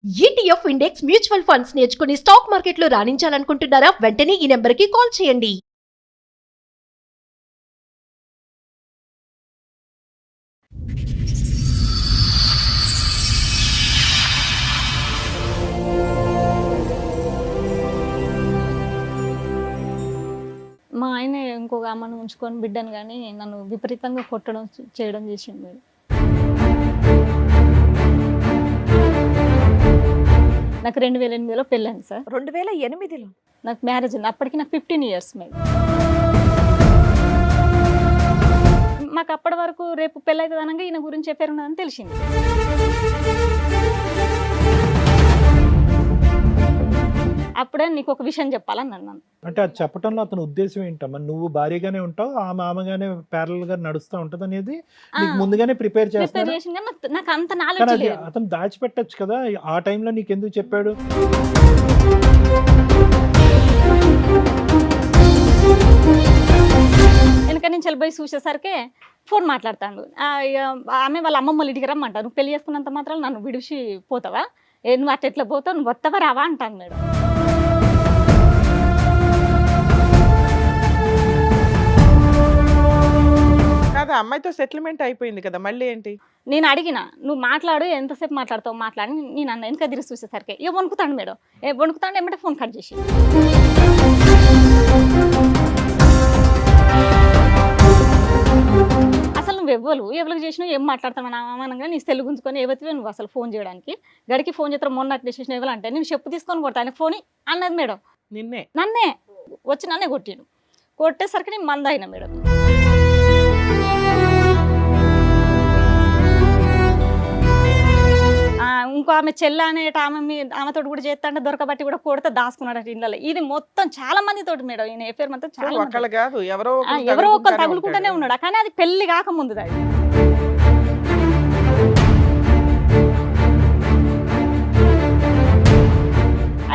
ETF index mutual funds నేర్చుకుని stock మార్కెట్లో రాణించాలనుకుంటున్నారా? వెంటనే ఈ నెంబర్కి కాల్ చేయండి. మా ఆయన ఇంకొక ఆమెను ఉంచుకొని బిడ్డను కానీ నన్ను విపరీతంగా కొట్టడం చేయడం చేసిండు మేడం. నాకు 2008లో పెళ్ళండి సార్. 2008లో నాకు మ్యారేజ్ అయింది. అప్పటికి నాకు 15 ఇయర్స్ మేడం. మాకు అప్పటి వరకు రేపు పెళ్ళైతుంది అనగా ఈయన గురించి చెప్పారు ఉన్నదని తెలిసింది. అప్పుడే నీకు ఒక విషయం చెప్పాలని అన్నాను. అంటే అది చెప్పడంలో అతని ఉద్దేశం ఏంటమ్మా? నువ్వు భార్యగానే ఉంటావు, ఆ మామగానే ప్యారల్ గా నడుస్తూ ఉంటది అనేది నీకు ముందుగానే ప్రిపేర్ చేస్తాడు. చేసింది కానీ నాకు అంత నాలెడ్జ్ లేదు. అతను దాచిపెట్టచ్చు కదా, ఆ టైంలో నీకు ఎందుకు చెప్పాడు? వెనక నుంచి వెళ్ళిపోయి చూసేసరికి ఫోన్ మాట్లాడతాడు. ఆమె వాళ్ళ అమ్మమ్మ వాళ్ళ ఇంటికి రమ్మంటారు. నువ్వు పెళ్లి చేసుకున్నంత మాత్రం నన్ను విడిచి పోతావా? నువ్వు అట్ట ఎట్లా పోతావు? నువ్వు వస్తావా రావా అంటాను మేడం. కాదు, అమ్మాయితో సెటిల్మెంట్ అయిపోయింది కదా, మళ్ళీ ఏంటి? నేను అడిగిన, నువ్వు మాట్లాడు, ఎంతసేపు మాట్లాడతావు మాట్లాడి. నేను అన్న వెనక తిరిగి చూసేసరికి ఇక వణుకుతాడు మేడం. వణుకుతాడు ఏమంటే ఫోన్ కట్ చేసి, అసలు నువ్వు ఎవరికి చేసినావు, ఏం మాట్లాడతావు అనగా నీ సెల్ గుంజుకొని ఏవతివే నువ్వు అసలు ఫోన్ చేయడానికి, గడికి ఫోన్ చేస్తావు, మొన్న అట్లా చేసిన ఎవరంటే నేను చెప్పు తీసుకొని కొడతాను ఫోన్ అన్నది మేడం. నన్నే వచ్చి నన్నే కొట్టిను. కొట్టేసరికి నేను మంద అయినా మేడం. ఇంకో ఆమె చెల్ల అనేట ఆమెతో కూడా చేస్తాంటే దొరకబట్టి కూడా కొడితే దాచుకున్నాడు ఇళ్ళలో. ఇది మొత్తం చాలా మంది తోటి మేడం. ఈయన ఎఫ్ఐఆర్ మొత్తం చాలా ఎవరో ఒకరు తగులుకుంటూనే ఉన్నాడు. కానీ అది పెళ్లి కాకముందు అది.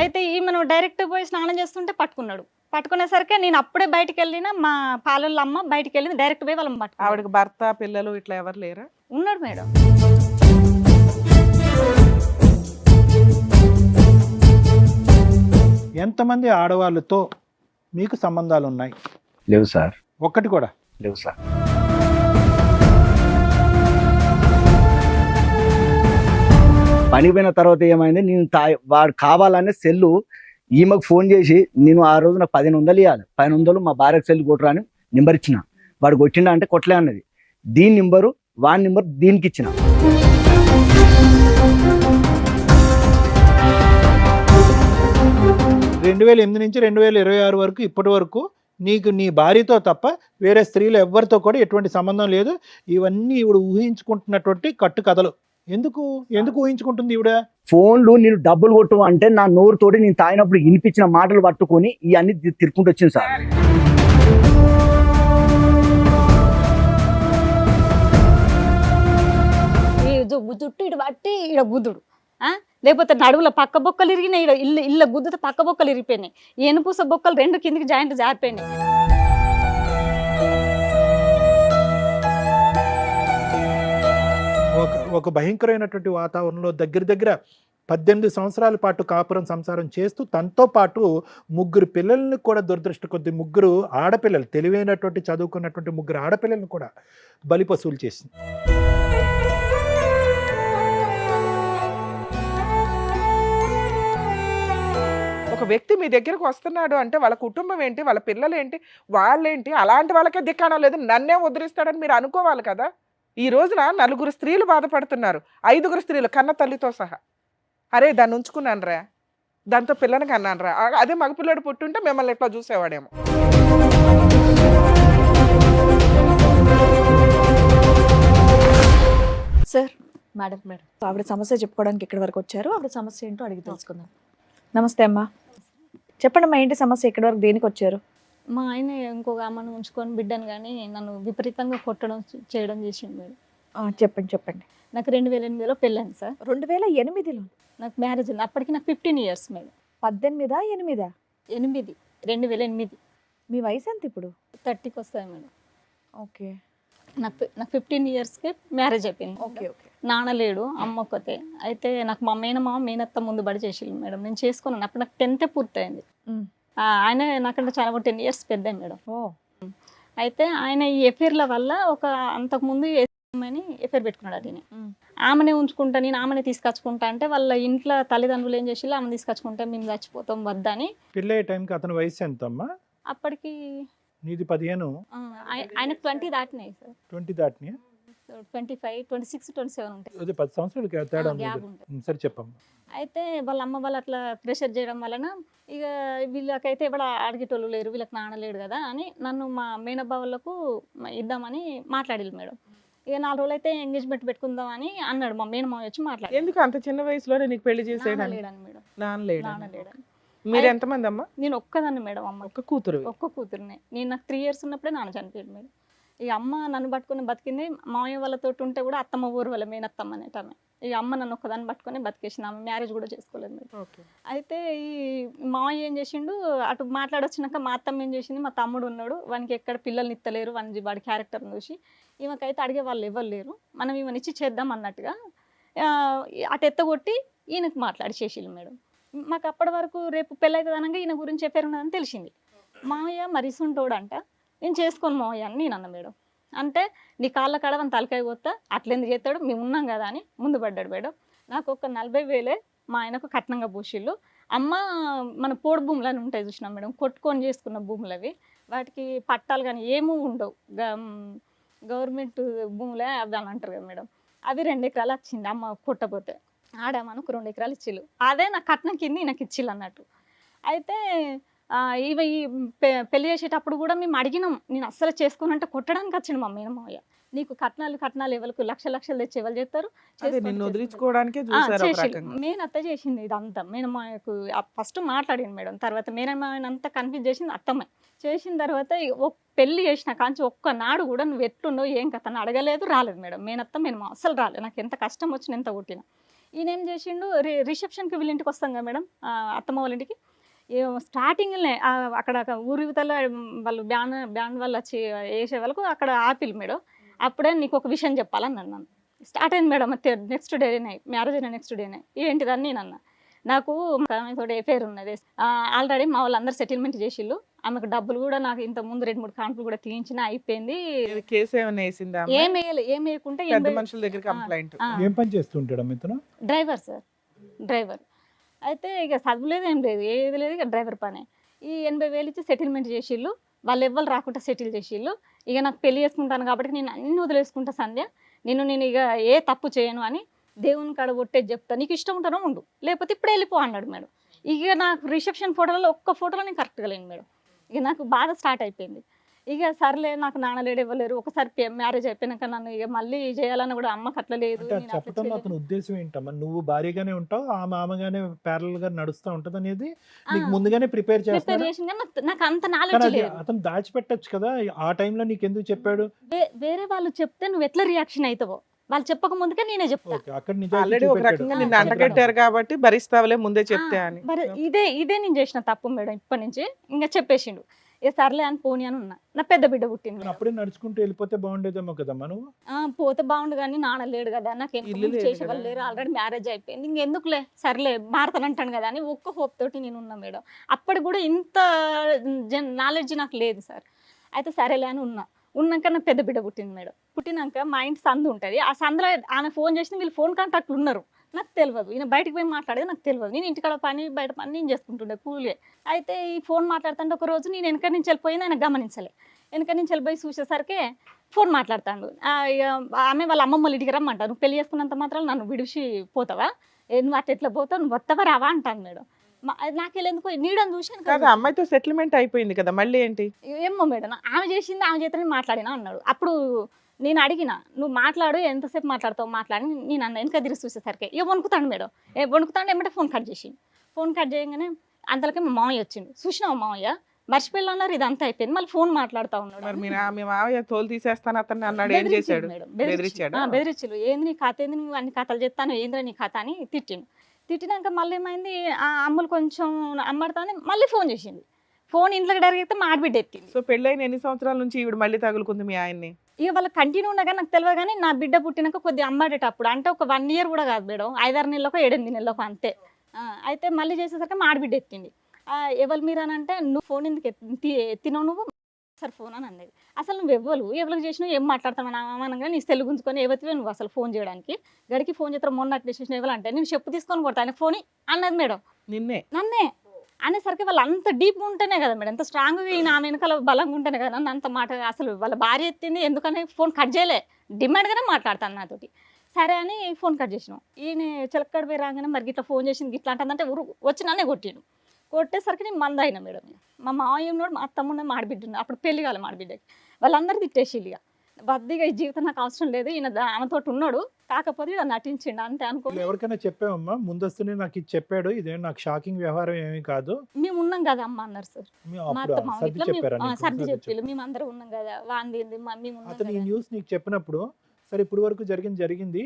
అయితే ఈమెను డైరెక్ట్ పోయి స్నానం చేస్తుంటే పట్టుకున్నాడు. పట్టుకునేసరికి నేను అప్పుడే బయటకు వెళ్ళిన, మా పాలళ్ళ అమ్మ బయటకు వెళ్ళింది, డైరెక్ట్ పోయి వాళ్ళని పట్టుకు. ఆవిడకి భర్త పిల్లలు ఇట్లా ఎవరు లేరా? ఉన్నాడు మేడం. ఎంతమంది ఆడవాళ్ళతో మీకు సంబంధాలు ఉన్నాయి? లేవు సార్. ఒక్కటి కూడా లేవు సార్. పనికి పోయిన తర్వాత ఏమైంది, నేను వాడు కావాలనే సెల్లు ఈమెకు ఫోన్ చేసి, నేను ఆ రోజు నాకు 1500 ఇవ్వాలి, 1500 మా భార్యకు సెల్లు కొట్టరా అని నెంబర్ ఇచ్చిన. వాడు కొట్టిండా అంటే కొట్టలే అన్నది. దీని నెంబరు వాడి నెంబర్ దీనికి ఇచ్చిన. రెండు 2008 నుంచి 2026 వరకు ఇప్పటి వరకు నీకు నీ భార్యతో తప్ప వేరే స్త్రీలు ఎవరితో కూడా ఎటువంటి సంబంధం లేదు. ఇవన్నీ ఈవిడ ఊహించుకుంటున్నటువంటి కట్టు కథలు. ఎందుకు ఊహించుకుంటుంది ఈవిడ? ఫోన్లు నేను డబ్బులు కొట్టు అంటే నా నోరుతోటి నేను తాగినప్పుడు వినిపించిన మాటలు పట్టుకొని ఇవన్నీ తిరుక్కుంటూ వచ్చింది సార్. జుట్టు ఇటు బట్టి ఈడ గుద్దుడు, లేకపోతే నడువుల పక్క బొక్కలు ఇరిగినాయి, ఇళ్ళ గుద్దుతో పక్క బొక్కలు ఇరిగిపోయినాయి, ఎనుపూస బొక్కలు 2 కిందికి జాయింట్ జారిపోయినాయి. ఒక భయంకరమైనటువంటి వాతావరణంలో దగ్గర 18 సంవత్సరాల పాటు కాపురం సంసారం చేస్తూ తనతో పాటు 3 పిల్లల్ని కూడా, దురదృష్ట కొద్ది 3 ఆడపిల్లలు, తెలివైనటువంటి చదువుకున్నటువంటి 3 ఆడపిల్లలను కూడా బలిపశువులు చేసింది. ఒక వ్యక్తి మీ దగ్గరకు వస్తున్నాడు అంటే వాళ్ళ కుటుంబం ఏంటి, వాళ్ళ పిల్లలు ఏంటి, వాళ్ళేంటి, అలాంటి వాళ్ళకే దిక్కానం లేదు, నన్నే ఉద్ధరిస్తాడని మీరు అనుకోవాలి కదా. ఈ రోజున 4 స్త్రీలు బాధపడుతున్నారు, 5 స్త్రీలు కన్న తల్లితో సహా. అరే దాన్ని ఉంచుకున్నాను రా, దాంతో పిల్లని కన్నాను రా, అదే మగపిల్లడు పుట్టుంటే మిమ్మల్ని ఎట్లా చూసేవాడేమో. సార్, మేడం ఆవిడ సమస్య చెప్పుకోవడానికి ఇక్కడి వరకు వచ్చారు. ఆవిడ సమస్య ఏంటో అడిగి తెలుసుకుందాం. నమస్తే అమ్మా, చెప్పండి అమ్మా, ఏంటి సమస్య? ఇక్కడి వరకు దేనికి వచ్చారు? మా ఆయన ఇంకొక ఆమెను ఉంచుకొని బిడ్డను కానీ నన్ను విపరీతంగా కొట్టడం చేయడం చేసిండు మేడం. చెప్పండి. నాకు 2008లో పెళ్ళండి సార్. 2008లో నాకు మ్యారేజ్ అయింది. అప్పటికి నాకు 15 ఇయర్స్ మేడం. 18 8 2008. మీ వయసు ఎంత ఇప్పుడు? 30కి వస్తాయి మేడం. ఓకే. నాకు 15 ఇయర్స్కి మ్యారేజ్ అయిపోయింది. Okay okay. నాన్న లేడు, అమ్మ ఒక్కతే. అయితే నాకు మా మేనమామ మేనత్త ముందు బడి చేసిళ్ళు మేడం. నేను చేసుకున్నాను. అప్పుడు నాకు 10th పూర్తయింది. మ్. ఆయన నాకంటే చాలా 10 ఇయర్స్ పెద్ద మేడం. ఓ అయితే ఆయన ఈ ఎఫైర్ల వల్ల ఒక అంతకుముందు అని ఎఫైర్ పెట్టుకున్నాడు. అది మ్. ఆమెనే ఉంచుకుంటా, నేను ఆమెనే తీసుకొచ్చుకుంటా అంటే వాళ్ళ ఇంట్లో తల్లిదండ్రులు ఏం చేసి ఆమె తీసుకొచ్చుకుంటే మేము చచ్చిపోతాం వద్దని. పెళ్ళయ్యే టైంకి అతని వయసు ఎంత అమ్మా? అప్పటికి నీది 15, ఆయన 20 దాటినాయి సార్. 20 దాటినాయా? 25, 26, 27 ఉంటాయి. అదే 10 సంవత్సరాలు తేడా ఉంది. గ్యాప్ ఉంటుంది. సరే చెప్పమ్మా. అయితే వాళ్ళ అమ్మ వాళ్ళు అట్లా ప్రెషర్ చేయడం వలన ఇక వీళ్ళకైతే ఎవడ అడిగేటోళ్ళు లేరు, వీళ్ళకి నాన్న లేడు కదా అని నన్ను మా మేనబ్బా వాళ్ళకు ఇద్దామని మాట్లాడిల్లు మేడం. ఇక 4 రోజులు అయితే ఎంగేజ్మెంట్ పెట్టుకుందాం అని అన్నాడు మా మేనమావ వచ్చి మాట్లాడి. ఎందుకు అంత చిన్న వయసులోనే నీకు పెళ్లి చేసేయడానికి? లేడని మేడం. నాన్న లేడు. నాన్న లేడని. మీరు ఎంతమంది అమ్మా? నేను ఒక్కదాన్ని మేడం. అమ్మ ఒక్క కూతురు. ఒక్క కూతురునే. నేను నాకు 3 years ఉన్నప్పుడే నాన్న చనిపోయాడు మేడం. ఇక అమ్మ నన్ను పట్టుకుని బతికింది. మామయ్య వాళ్ళతో ఉంటే కూడా అత్తమ్మ ఊరు వాళ్ళ మేనత్తమ్మ అనేట ఆమె. ఇక అమ్మ నన్ను ఒక్కదాన్ని పట్టుకొని బతికేసిన. ఆమె మ్యారేజ్ కూడా చేసుకోలేదు మేడం. అయితే ఈ మామయ్య ఏం చేసిండు, అటు మాట్లాడొచ్చినాక మా అత్తమ్మ ఏం చేసింది, మా తమ్ముడు ఉన్నాడు, వానికి ఎక్కడ పిల్లల్ని ఇత్తలేరు, వాడి క్యారెక్టర్ని చూసి ఈమెకైతే అడిగే వాళ్ళు ఎవరు లేరు, మనం ఈమెను ఇచ్చి చేద్దాం అన్నట్టుగా అటు ఎత్తగొట్టి ఈయనకు మాట్లాడి చేసిళ్ళు మేడం. మాకు అప్పటి వరకు రేపు పెళ్ళైతుంది అనగా ఈయన గురించి చెప్పారు ఉన్నదని తెలిసింది. మామయ్య మరిసుంటోడంట, నేను చేసుకోను మామయ్య అని నేను అన్న మేడం. అంటే నీ కాళ్ళ కడవని తలకాయ కొత్తా అట్లెందుకు చేస్తాడు, మేము ఉన్నాం కదా అని ముందు పడ్డాడు మేడం. నాకు ఒక 40,000 మా ఆయనకు కట్నంగా పూసిళ్ళు. అమ్మ మన పోడు భూములు అని ఉంటాయి చూసినాం మేడం, కొట్టుకొని చేసుకున్న భూములు అవి. వాటికి పట్టాలు కానీ ఏమీ ఉండవు, గవర్నమెంట్ భూములే అవి అని అంటారు కదా మేడం. అవి 2 ఎకరాలు వచ్చింది అమ్మ కొట్టపోతే. ఆడామనుకు 2 ఎకరాలు ఇచ్చిళ్ళు. అదే నా కట్నం కింద నాకు ఇచ్చిళ్ళు అన్నట్టు. అయితే ఇవి ఈ పెళ్లి చేసేటప్పుడు కూడా మేము అడిగినాం, నేను అస్సలు చేసుకోనంటే కొట్టడానికి వచ్చిండు మా మేనమావయ్య. నీకు కట్నాలు ఎవరికి లక్షలు తెచ్చి ఎవరు చేస్తారు, నిన్ను వదిలించుకోవడానికే చూసారు ఒక రకంగా. మేనత్త చేసింది ఇదంతా. మేనమావయ్యకు ఫస్ట్ మాట్లాడింది మేడం, తర్వాత మేనమావయ్యని అంతా కన్ఫ్యూజ్ చేసింది అత్తమ్మ. చేసిన తర్వాత పెళ్లి చేసిన కాంచి ఒక్కనాడు కూడా నువ్వు ఎట్లున్నావు ఏం కథ అని అడగలేదు, రాలేదు మేడం. మేనత్త మేనమావ అస్సలు రాలేదు. నాకు ఎంత కష్టం వచ్చిన ఎంత కొట్టిన. ఈయన ఏం చేసిండు, రిసెప్షన్కి వీళ్ళ ఇంటికి వస్తాం కదా మేడం, అత్తమ్మ వాళ్ళ ఇంటికి. స్టార్టింగ్లోనే అక్కడ ఊరి యువతల వాళ్ళు బ్యాండ్ వాళ్ళు వచ్చి వేసే వాళ్ళకు అక్కడ ఆపిల్ మేడం. అప్పుడే నీకు ఒక విషయం చెప్పాలని నన్ను. స్టార్ట్ అయింది మేడం. నెక్స్ట్ డేనే మ్యారేజ్ అయిన నెక్స్ట్ డేనే ఏంటిదని నేను అన్న. నాకు ఆమెతో ఎఫైర్ ఉన్నది, ఆల్రెడీ మా వాళ్ళందరూ సెటిల్మెంట్ చేసిళ్ళు. ఆమెకు డబ్బులు కూడా నాకు ఇంత ముందు 2-3 కాన్పులు కూడా తీయించిన అయిపోయింది. కేసు ఏమైనా వేసిందా? ఏం వేయకుంటే మనుషుల దగ్గర కంప్లైంట్. ఏం పని చేస్తుంటాడు మిత్రుడు? Driver sir, driver. అయితే ఇక చదువులేదు ఏం లేదు, ఏది లేదు, ఇక డ్రైవర్ పనే. ఈ 80,000 ఇచ్చి సెటిల్మెంట్ చేసిళ్ళు. వాళ్ళు ఎవ్వరు రాకుండా సెటిల్ చేసిళ్ళు. ఇక నాకు పెళ్లి చేసుకుంటాను కాబట్టి నేను అన్ని వదిలేసుకుంటా సంధ్య, నేను ఇక ఏ తప్పు చేయను అని దేవుని కాడ కొట్టేది చెప్తా, నీకు ఇష్టం ఉంటానో ఉండు, లేకపోతే ఇప్పుడే వెళ్ళిపో అన్నాడు మేడం. ఇక నాకు రిసెప్షన్ ఫోటోలలో ఒక్క ఫోటోలో నేను కరెక్ట్గా లేను మేడం. ఇక నాకు బాధ స్టార్ట్ అయిపోయింది. ఇక సర్లే నాకు నాన్న లేడు ఇవ్వలేరు. ఒకసారి మ్యారేజ్ అయిపోయినాక నన్ను ఇక మళ్ళీ చేయాలని కూడా అమ్మకి అట్లా లేదు. చెప్పడంలో అతని ఉద్దేశం ఏంటమ్మా? నువ్వు భారీగానే ఉంటావు, ఆ మామగానే ప్యారల్ గా నడుస్తూ ఉంటది అనేది నీకు ముందుగానే ప్రిపేర్ చేస్తాడు. నాకు అంత నాలెడ్జ్ లేదు. అతను దాచిపెట్టచ్చు కదా, ఆ టైంలో నీకు ఎందుకు చెప్పాడు? వేరే వాళ్ళు చెప్తే నువ్వు ఎట్లా రియాక్షన్ అవుతావో, వాళ్ళు చెప్పక ముందుకే నేనే చెప్తా. ఆల్రెడీ ఒక రకంగా నిన్ను అంటగట్టారు కాబట్టి భరిస్తావులే ముందే చెప్తే అని. ఇదే నేను చేసిన తప్పు మేడం. ఇప్పటి నుంచి ఇంకా చెప్పేసిండు. ఏ సర్లే అని పోనీ అని ఉన్నా. నా పెద్ద బిడ్డ పుట్టింది. అప్పుడే నడుచుకుంటూ వెళ్ళిపోతే బాగుండేదేమో కదమ్మా నువ్వు. పోతే బాగుండు కానీ నాన్న లేడు కదా, నాకు ఎందుకు చేసేవాళ్ళు లేరు, ఆల్రెడీ మ్యారేజ్ అయిపోయింది, ఇంకెందుకులే సర్లే మారతానంటాను కదా అని ఒక్క హోప్ తోటి నేను ఉన్నా మేడం. అప్పటికి కూడా ఇంత నాలెడ్జ్ నాకు లేదు సార్. అయితే సరేలే అని ఉన్నాక నా పెద్ద బిడ్డ పుట్టింది మేడం. పుట్టినాక మా ఇంటి సందు ఉంటుంది, ఆ సందులో ఆమె ఫోన్ చేసిన వీళ్ళు ఫోన్ కాంటాక్ట్లు ఉన్నారు, నాకు తెలియదు. ఈయన బయటకు పోయి మాట్లాడేది నాకు తెలియదు. నేను ఇంటికాడ పని బయట పని నేను చేసుకుంటుండే కూలే. అయితే ఈ ఫోన్ మాట్లాడుతుంటే ఒక రోజు నేను వెనక నుంచి వెళ్ళిపోయింది, ఆయన గమనించలే. వెనక నుంచి వెళ్ళిపోయి చూసేసరికి ఫోన్ మాట్లాడుతాడు. ఆమె వాళ్ళ అమ్మమ్మ ఇంటికి రమ్మంటారు, నువ్వు పెళ్లి చేసుకున్నంత మాత్రం నన్ను విడిచి పోతావా, నువ్వు అట్లా ఎట్లా పోతావు, నువ్వు వస్తావా రావా అంటాను మేడం. నాకెళ్ళేందుకు నీడని చూసాను కదా. అమ్మాయితో సెటిల్మెంట్ అయిపోయింది కదా, మళ్ళీ ఏంటి? ఏమో మేడం, ఆమె చేసింది ఆమె చేతనే మాట్లాడినా అన్నాడు. అప్పుడు నేను అడిగిన, నువ్వు మాట్లాడు, ఎంతసేపు మాట్లాడతావు మాట్లాడి నేను అన్న. వెనక తిరిగి చూసేసరికి ఇక వణుకుతాడు మేడం. వణుకుతాడు ఏమంటే ఫోన్ కట్ చేసి, ఫోన్ కట్ చేయగానే అంతలోకి మా మామయ్య వచ్చిండు. చూసినావు మామయ్య మర్చిపోయి అన్నారు, ఇదంతా అయిపోయింది, మళ్ళీ ఫోన్ మాట్లాడుతూ ఉన్నాడు. మీ మామయ్య తోలు తీసేస్తాను అతన్ని అన్నాడు. ఏం చేశాడు? బెదిరించాడు. ఏంది నీ కథ, ఏంది నువ్వు అన్ని కథలు చెప్తాను, ఏంద్రా నీ కథ అని తిట్టిండు. తిట్టినాక మళ్ళీ ఏమైంది, ఆ అమ్ములు కొంచెం అమ్మడతానే మళ్ళీ ఫోన్ చేసింది. ఫోన్ ఇంట్లోకి డైరెక్ట్ అయితే మా ఆడబిడ్డ ఎత్తింది. సో పెళ్ళైన ఎన్ని సంవత్సరాల నుంచి ఈవిడ మళ్ళీ తగులుకుంది మీ ఆయన్ని? ఇక వాళ్ళ కంటిన్యూ ఉండగా నాకు తెలియదు కానీ నా బిడ్డ పుట్టినాక కొద్దిగా అమ్మాడేటప్పుడు అంటే ఒక 1 year కూడా కాదు మేడం, 5-6 నెలలకు 8 నెలలకు అంతే. అయితే మళ్ళీ చేసేసరికి మా ఆడబిడ్డ ఎత్తింది. ఎవరు మీరు అని అంటే, నువ్వు ఫోన్ ఎందుకు ఎత్తినావు నువ్వు సార్ ఫోన్ అని అన్నది. అసలు నువ్వు ఎవరికి చేసినావు ఏం మాట్లాడతావు అనగా నీ సెల్ గుంజుకొని ఏవతివే నువ్వు అసలు ఫోన్ చేయడానికి, గడికి ఫోన్ చేస్తారు మొన్న అట్లా చేసిన ఎవరంటే నేను చెప్పు తీసుకొని కొడతా ఆయన ఫోన్ అన్నది మేడం. నన్నే అనేసరికి వాళ్ళు అంత డీప్గా ఉంటేనే కదా మేడం, ఎంత స్ట్రాంగ్గా ఈయన ఆమె వెనకాల బలంగా ఉంటేనే కదా నన్ను అంత మాట. అసలు వాళ్ళ భార్య ఎత్తింది ఎందుకని ఫోన్ కట్ చేయలే, డిమాండ్గానే మాట్లాడతాను నాతోటి. సరే అని ఫోన్ కట్ చేసినాం. ఈయన చిలక్కడ పోయి రాగానే మరి ఇట్లా ఫోన్ చేసింది ఇట్లా అంటుందంటే వచ్చి నన్నే కొట్టిండు. కొట్టేసరికి నేను మంద అయినా మేడం. మా మావయ్య ఉన్నాడు, మా అత్తమ్మ మాడిబిడ్డ, అప్పుడు పెళ్లి కాలే మాడిబిడ్డకి. వాళ్ళందరూ తిట్టేసి ఇక వద్దిగా ఈ జీవితం నాకు అవసరం లేదు, ఈయన ఆమెతో ఉన్నాడు కాకపోతే ఇలా నటించిండు అంతే అనుకో. ఎవరికైనా చెప్పామమ్మా ముందస్తునే నాకు ఇది చెప్పాడు, ఇదేం నాకు షాకింగ్ వ్యవహారం ఏమీ కాదు, మేము ఉన్నాం కదా అమ్మ అన్నారు సార్. మా అత్త మామ ఇట్లా సర్ది చెప్పి మేము అందరం ఉన్నాం కదా వాంది మేము అతను ఈ న్యూస్ నీకు చెప్పినప్పుడు సరే ఇప్పుడు వరకు జరిగింది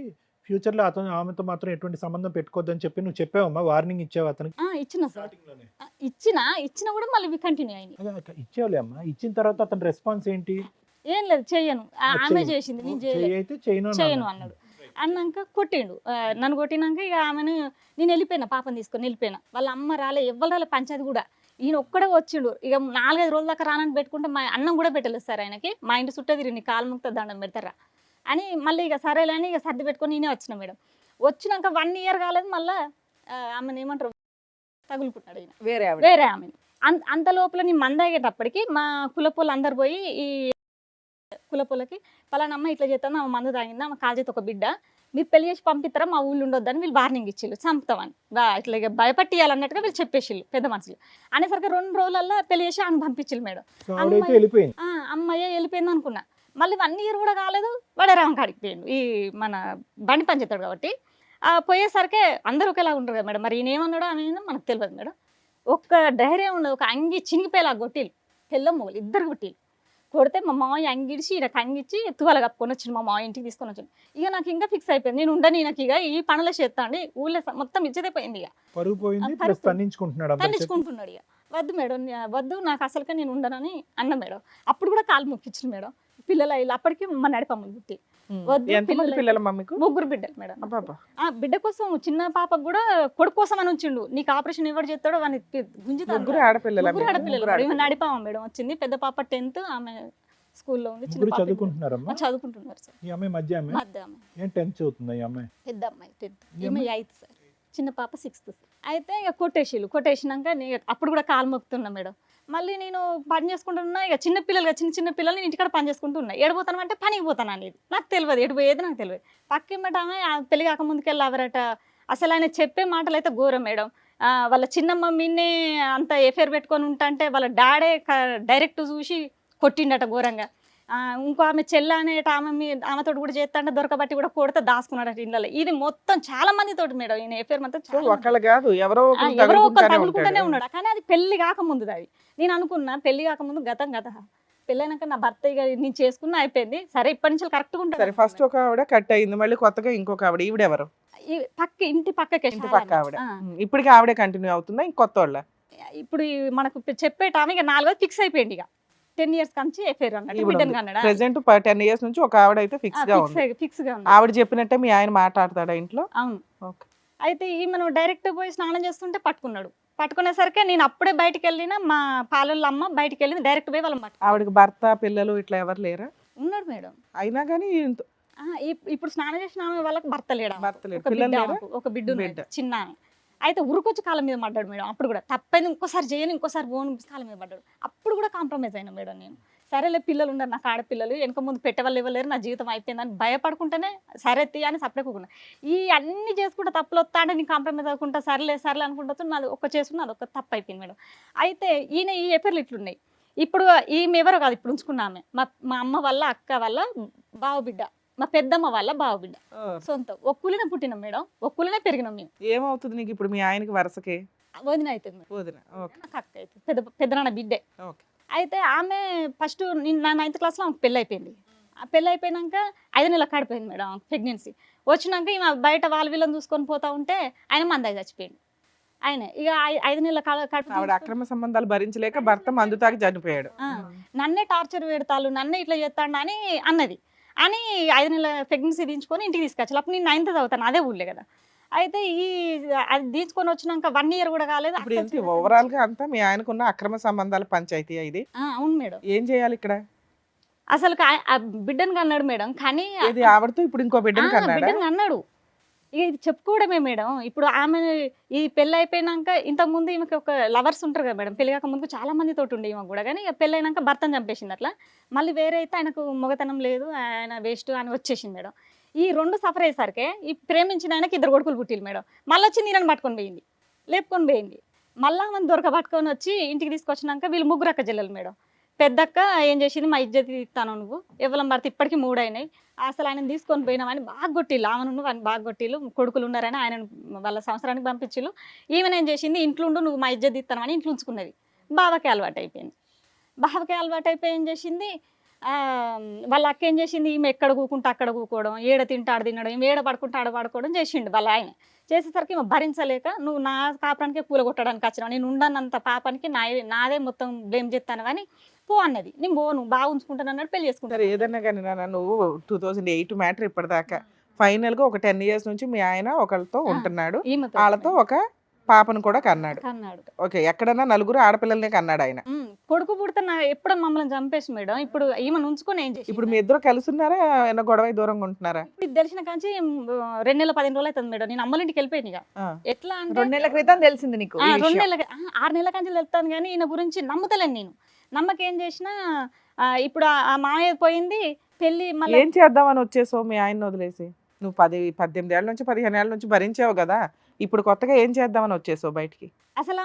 ఫ్యూచర్ లో అతను ఆమెతో మాత్రం ఎటువంటి సంబంధం పెట్టుకోవద్దని చెప్పి నువ్వు చెప్పావమ్మా, వార్నింగ్ ఇచ్చావు అతనికి? ఇచ్చిన సార్, ఇచ్చిన కూడా మళ్ళీ కంటిన్యూ అయింది. ఇచ్చేవాలే అమ్మా, ఇచ్చిన తర్వాత అతని రెస్పాన్స్ ఏంటి? ఏం లేదు చెయ్యను, ఆమె చేసింది నేను చేయను అన్నాడు. అన్నాక కొట్టిండు, నన్ను కొట్టినాక ఇక ఆమెను నేను వెళ్ళిపోయినా, పాపని తీసుకొని వెళ్ళిపోయినా. వాళ్ళ అమ్మ రాలే, ఎవ్వరు రాలే, పంచాయతీ కూడా ఈయన ఒక్కడే వచ్చిండు. ఇక 4-5 రోజుల దాకా రానని పెట్టుకుంటే మా అన్నం కూడా పెట్టలేదు సార్ ఆయనకి. మా ఇంటి చుట్టూ తిరిగి నీ కాలు ముక్త దండం పెడతారా అని మళ్ళీ ఇక సరేలే అని ఇక సర్ది పెట్టుకొని నేనే వచ్చిన మేడం. వచ్చినాక 1 year కాలేదు మళ్ళీ ఆమెను ఏమంటారు తగులుకున్నాడు ఈయన వేరే ఆమె. అంత లోపల నేను మందాగేటప్పటికి మా కులపోళ్ళు అందరు పోయి ఈ కులపోళ్ళకి పలానా అమ్మ ఇట్లా చేస్తాను, ఆమె మందు తాగిందా, ఆమె కాల్ చేతి ఒక బిడ్డ, మీరు పెళ్లి చేసి పంపిస్తారా మా ఊళ్ళు ఉండొద్దని వీళ్ళు వార్నింగ్ ఇచ్చిళ్ళు, చంపుతామని ఇట్లా భయపట్టియాలన్నట్టుగా వీళ్ళు చెప్పేసిళ్ళు పెద్ద మనుషులు. అనేసరికి 2 రోజులల్లో పెళ్లి చేసి ఆమె పంపించిళ్ళు మేడం. అమ్మాయి వెళ్ళిపోయింది అనుకున్నా. మళ్ళీ 1 year కూడా కాలేదు వాడే రామ కాడికి పోయిండు, ఈ మన బండి పని చేస్తాడు కాబట్టి. పోయేసరికి అందరూ ఒకేలా ఉంటారు కదా మేడం, మరి ఈయన ఏమన్నాడో ఆమె మనకు తెలియదు మేడం. ఒక్క ధైర్యం ఉండదు, ఒక అంగి చినిగిపోయేలా కొట్టిలు, తెల్ల మొగలు ఇద్దరు కొట్టిలు. కొడితే మా మామయ్య అంగిడిచి ఈయనకు అంగిచ్చి తువాల కప్పుకొని వచ్చిండు, మా మామయ్య ఇంటికి తీసుకొని వచ్చిండు. ఇక నాకు ఇంకా ఫిక్స్ అయిపోయింది, నేను ఉండని ఈయనకి ఇక ఈ పనులే చేస్తా అండి, ఊళ్ళో మొత్తం ఇచ్చేదైపోయింది. ఇక తన్నించుకుంటున్నాడు. ఇక వద్దు మేడం వద్దు, నాకు అసలుకే నేను ఉండనని అన్న మేడం. అప్పుడు కూడా కాలు మొక్కించిన మేడం. పిల్లలు అయ్యి అప్పటికి మా నడిపమ్మలు పుట్టి ముగ్గురు బిడ్డలు మేడం. బిడ్డ కోసం చిన్న పాపకు కూడా కొడుకు కోసం అని ఉంచిండు, నీకు ఆపరేషన్ ఎవరు చేస్తాడో వాడిని గుంజుతాడు. ఆడపిల్లలు నడిపామ మేడం వచ్చింది. పెద్ద పాప 10th, ఆమె స్కూల్లో ఉంది. చదువుకుంటున్నారు సార్. పెద్ద అమ్మాయి 10th, ఈమె 8th సార్. చిన్న పాప 6th. అయితే ఇక కొట్టేసినాక అప్పుడు కూడా కాలు మొక్కుతున్నా మేడం. మళ్ళీ నేను పని చేసుకుంటున్నా, ఇక చిన్న పిల్లలు నేను ఇంటికాడ పని చేసుకుంటున్నా. ఎడిపోతాను అంటే పనికి పోతాను అనేది నాకు తెలియదు, ఎడిపోయేది నాకు తెలియదు. పక్కేమటామే పెళ్లి కాక ముందుకెళ్ళి అవరట. అసలు ఆయన చెప్పే మాటలు అయితే ఘోరం మేడం. వాళ్ళ చిన్నమ్మ మీన్నే అంత ఎఫైర్ పెట్టుకొని ఉంటాంటే వాళ్ళ డాడే డైరెక్ట్ చూసి కొట్టిండట ఘోరంగా. ఇంకో ఆమె చెల్ల అనేట ఆమెతో కూడా చేస్తా అంటే దొరకబట్టి కూడా కొడితే దాచుకున్నాడట ఇళ్ళలో. ఇది మొత్తం చాలా మందితోటి మేడం ఈయన ఎఫైర్ మొత్తం ఎవరో ఒకరు తగులుకుంటూనే ఉన్నాడు. కానీ అది పెళ్లి కాకముందు. అది నేను అనుకున్నా పెళ్లి కాకముందు గతం పెళ్ళైనాక నా భర్త ఇక నేను చేసుకున్నా అయిపోయింది, సరే ఇప్పటి నుంచి కరెక్ట్ గా ఉంటాను. ఫస్ట్ ఒక ఆవిడ కట్ అయింది, మళ్ళీ కొత్తగా ఇంకొక ఆవిడ, ఈవిడెవరు? ఇంటి పక్కకే ఆవిడ. ఇప్పటికి ఆవిడే కంటిన్యూ అవుతుందా ఇంకొత్త వాళ్ళ? ఇప్పుడు మనకు చెప్పేట ఆమె ఇక 4వ ఫిక్స్ అయిపోయింది. ఇక 10 years కంచి ఎఫైర్ అన్నాడు. ప్రెసెంట్ 10 years నుంచి ఒక ఆవిడ అయితే ఫిక్స్ గా ఉంది. ఆవిడ చెప్పినట్టే మీ ఆయన మాట్లాడతాడా ఇంట్లో? అవును. అయితే ఈమెను డైరెక్ట్ పోయి స్నానం చేస్తుంటే పట్టుకునేసరికి నేను అప్పుడే బయటకు వెళ్ళిన, మా పాలళ్ళ అమ్మ బయటకు వెళ్ళింది, డైరెక్ట్ పోయి వాళ్ళ ఆవిడకి భర్త పిల్లలు ఇట్లా ఎవరు లేరా? ఉన్నాడు మేడం. అయినా కానీ ఇప్పుడు స్నానం చేసిన ఆమె వాళ్ళకి భర్త లేడు, ఒక బిడ్డ చిన్న. అయితే ఉరుకొచ్చి కాళ్ళ మీద పడ్డాడు మేడం. అప్పుడు కూడా తప్పైంది, ఇంకోసారి చేయను, ఇంకోసారి పోను, కాళ్ళ మీద పడ్డాడు. అప్పుడు కూడా కాంప్రమైజ్ అయినా మేడం నేను. సరేలే పిల్లలు ఉన్నారు నాకు, ఆడపిల్లలు వెనక ముందు పెట్టేవాళ్ళు ఇవ్వలేరు, నా జీవితం అయిపోయిందని భయపడుకుంటేనే సరే అని సపరేకున్నా. ఈ అన్ని చేసుకుంటే తప్పులు వస్తా అంటే నేను కాంప్రమైజ్ అవ్వకుండా సరేలే అనుకుంటా నాది ఒక చేసుకున్నా, అది ఒక తప్పు అయిపోయింది మేడం. అయితే ఈయన ఈ ఎఫైర్లు ఇట్లున్నాయి. ఇప్పుడు ఈమె ఎవరో కాదు, ఇప్పుడు ఉంచుకున్నామే మా అమ్మ వల్ల అక్క వల్ల బావబిడ్డ, మా పెద్దమ్మ వాళ్ళ బావబిడ్డ, సొంతం. ఒక్కులనే పుట్టినాం మేడం, ఒక్కులనే పెరిగినాం మేము. ఏమవుతుంది నీకు ఇప్పుడు మీ ఆయనకి వరుసకే? వదిన అవుతుంది నాకు అక్క అవుతుంది, పెద్దనాన్న బిడ్డే. అయితే ఆమె ఫస్ట్ నా 9th క్లాస్లో ఆమెకు పెళ్ళి అయిపోయింది. ఆ పెళ్ళి అయిపోయినాక 5 నెలల కాడిపోయింది మేడం ప్రెగ్నెన్సీ. వచ్చినాక ఈమె బయట వాళ్ళ వీళ్ళని చూసుకొని పోతా ఉంటే ఆయన మందాయి చచ్చిపోయింది. ఆయన ఇక 5 నెలల కడుపు ఆవిడ అక్రమ సంబంధాలు భరించలేక భర్త మందు తాగి చనిపోయాడు. ఆ, నన్నే టార్చర్ పెడతారు, నన్నే ఇట్లా చేస్తాడు అని అన్నది. అని 5 నెలల ప్రెగ్నెన్సీ దించుకొని ఇంటికి తీసుకొచ్చాను. అప్పుడు నేను 9th చదువుతాను, అదే ఊళ్ళే కదా. అయితే అది తీసుకొని వచ్చినాక 1 year కూడా కాలేదు. ఇప్పుడు ఏంటి ఓవరాల్ గా అంతా మీ ఆయనకున్న అక్రమ సంబంధాల పంచాయతీ ఇది? అవును మేడం. ఏం చేయాలి ఇక్కడ? అసలు ఆ బిడ్డను కన్నాడు మేడం. కానీ ఇది ఆవిడతో ఇప్పుడు ఇంకో బిడ్డను కన్నాడా? బిడ్డను అన్నాడు. ఇక ఇది చెప్పుకోవడమే మేడం. ఇప్పుడు ఆమె ఈ పెళ్ళి అయిపోయినాక, ఇంతకుముందు ఈమెకి ఒక లవర్స్ ఉంటారు కదా మేడం, పెళ్లి కాక ముందు చాలా మంది తోటి ఉండే ఈమె కూడా. కానీ ఇక పెళ్ళి అయినాక భర్తను చంపేసింది. అట్లా మళ్ళీ వేరే అయితే ఆయనకు మొగతనం లేదు, ఆయన వేస్ట్ అని వచ్చేసింది మేడం. ఈ 2 సఫర్ అయ్యేసరికి ఈ ప్రేమించిన ఆయనకి 2 కొడుకులు పుట్టిలు మేడం. మళ్ళీ వచ్చి నీళ్ళని పట్టుకొని పోయింది, లేపుకొని పోయింది. మళ్ళీ ఆమెను పట్టుకొని వచ్చి ఇంటికి తీసుకొచ్చినాక వీళ్ళు 3 అక్క చెల్లెలు మేడం. పెద్దక్క ఏం చేసింది, మా ఇజ్జత్ ఇస్తాను నువ్వు, ఎవరం పడితే ఇప్పటికీ 3 అయినాయి, అసలు ఆయన తీసుకొని పోయినామని బాగా కొట్టిళ్ళు. ఆమెను వాడిని బాగా కొట్టిళ్ళు, కొడుకులు ఉన్నారని ఆయన వాళ్ళ సంవత్సరానికి పంపించిళ్ళు. ఈమెను ఏం చేసింది, ఇంట్లో ఉండు నువ్వు, మా ఇజ్జత్ ఇస్తానని ఇంట్లో ఉంచుకున్నది. బావకి అలవాటు అయిపోయింది. బావకి అలవాటు అయిపోయి ఏం చేసింది, వాళ్ళ అక్క ఏం చేసింది, ఈమె ఎక్కడ కూకుంటే అక్కడ కూకోవడం, ఏడ తింటే ఆడ తినడం, ఈమె ఏడ పడుకుంటే ఆడ పడుకోవడం చేసిండు వాళ్ళ ఆయన. చేసేసరికి ఈమె భరించలేక, నువ్వు నా పాపానికే పూల కొట్టడానికి వచ్చినావు, నేను ఉండనంత పాపానికి నాదే మొత్తం బ్లేమ్ చేస్తాను కానీ పో అన్నది. నేను నువ్వు బాగా ఉంచుకుంటాను అన్నాడు, పెళ్లి చేసుకుంటాను. ఏదన్నా కానీ నాన్న, నువ్వు 2008 మ్యాటర్ ఇప్పటిదాకా ఫైనల్ గా ఒక 10 years నుంచి మీ ఆయన ఒకళ్ళతో ఉంటున్నాడు, ఈమెతో వాళ్ళతో ఒక పాపను కూడా కన్నాడు. కన్నాడు. ఓకే, ఎక్కడన్నా 4 ఆడపిల్లల్ని కన్నాడు ఆయన. కొడుకు పుడితే ఎప్పుడు మమ్మల్ని చంపేసి మేడం. ఇప్పుడు ఈమెను ఉంచుకొని ఏం చేసి, ఇప్పుడు మీ ఇద్దరు కలిసి ఉన్నారా, ఏమైనా గొడవ దూరంగా ఉంటున్నారా? ఇది తెలిసిన కాంచి 2 నెలల 15 రోజులు అవుతుంది మేడం. నేను అమ్మల ఇంటికి వెళ్ళిపోయాను. ఇక ఎట్లా అంటే 2 నెలల క్రితం తెలిసింది నీకు ఈ 2 విషయం? నెలల 6 నెలల కాంచి వెళ్తాను కానీ ఈయన గురించి నమ్ముతలేను నేను. నమ్మకేం చేసినా ఇప్పుడు ఆ మామయ్య పోయింది, పెళ్లి మళ్ళీ ఏం చేద్దామని వచ్చేసావు మీ ఆయన వదిలేసి? నువ్వు 18 ఏళ్ళ నుంచి 15 ఏళ్ళ నుంచి భరించావు కదా, ఇప్పుడు కొత్తగా ఏం చేద్దామని వచ్చేసావు బయటికి? అసలు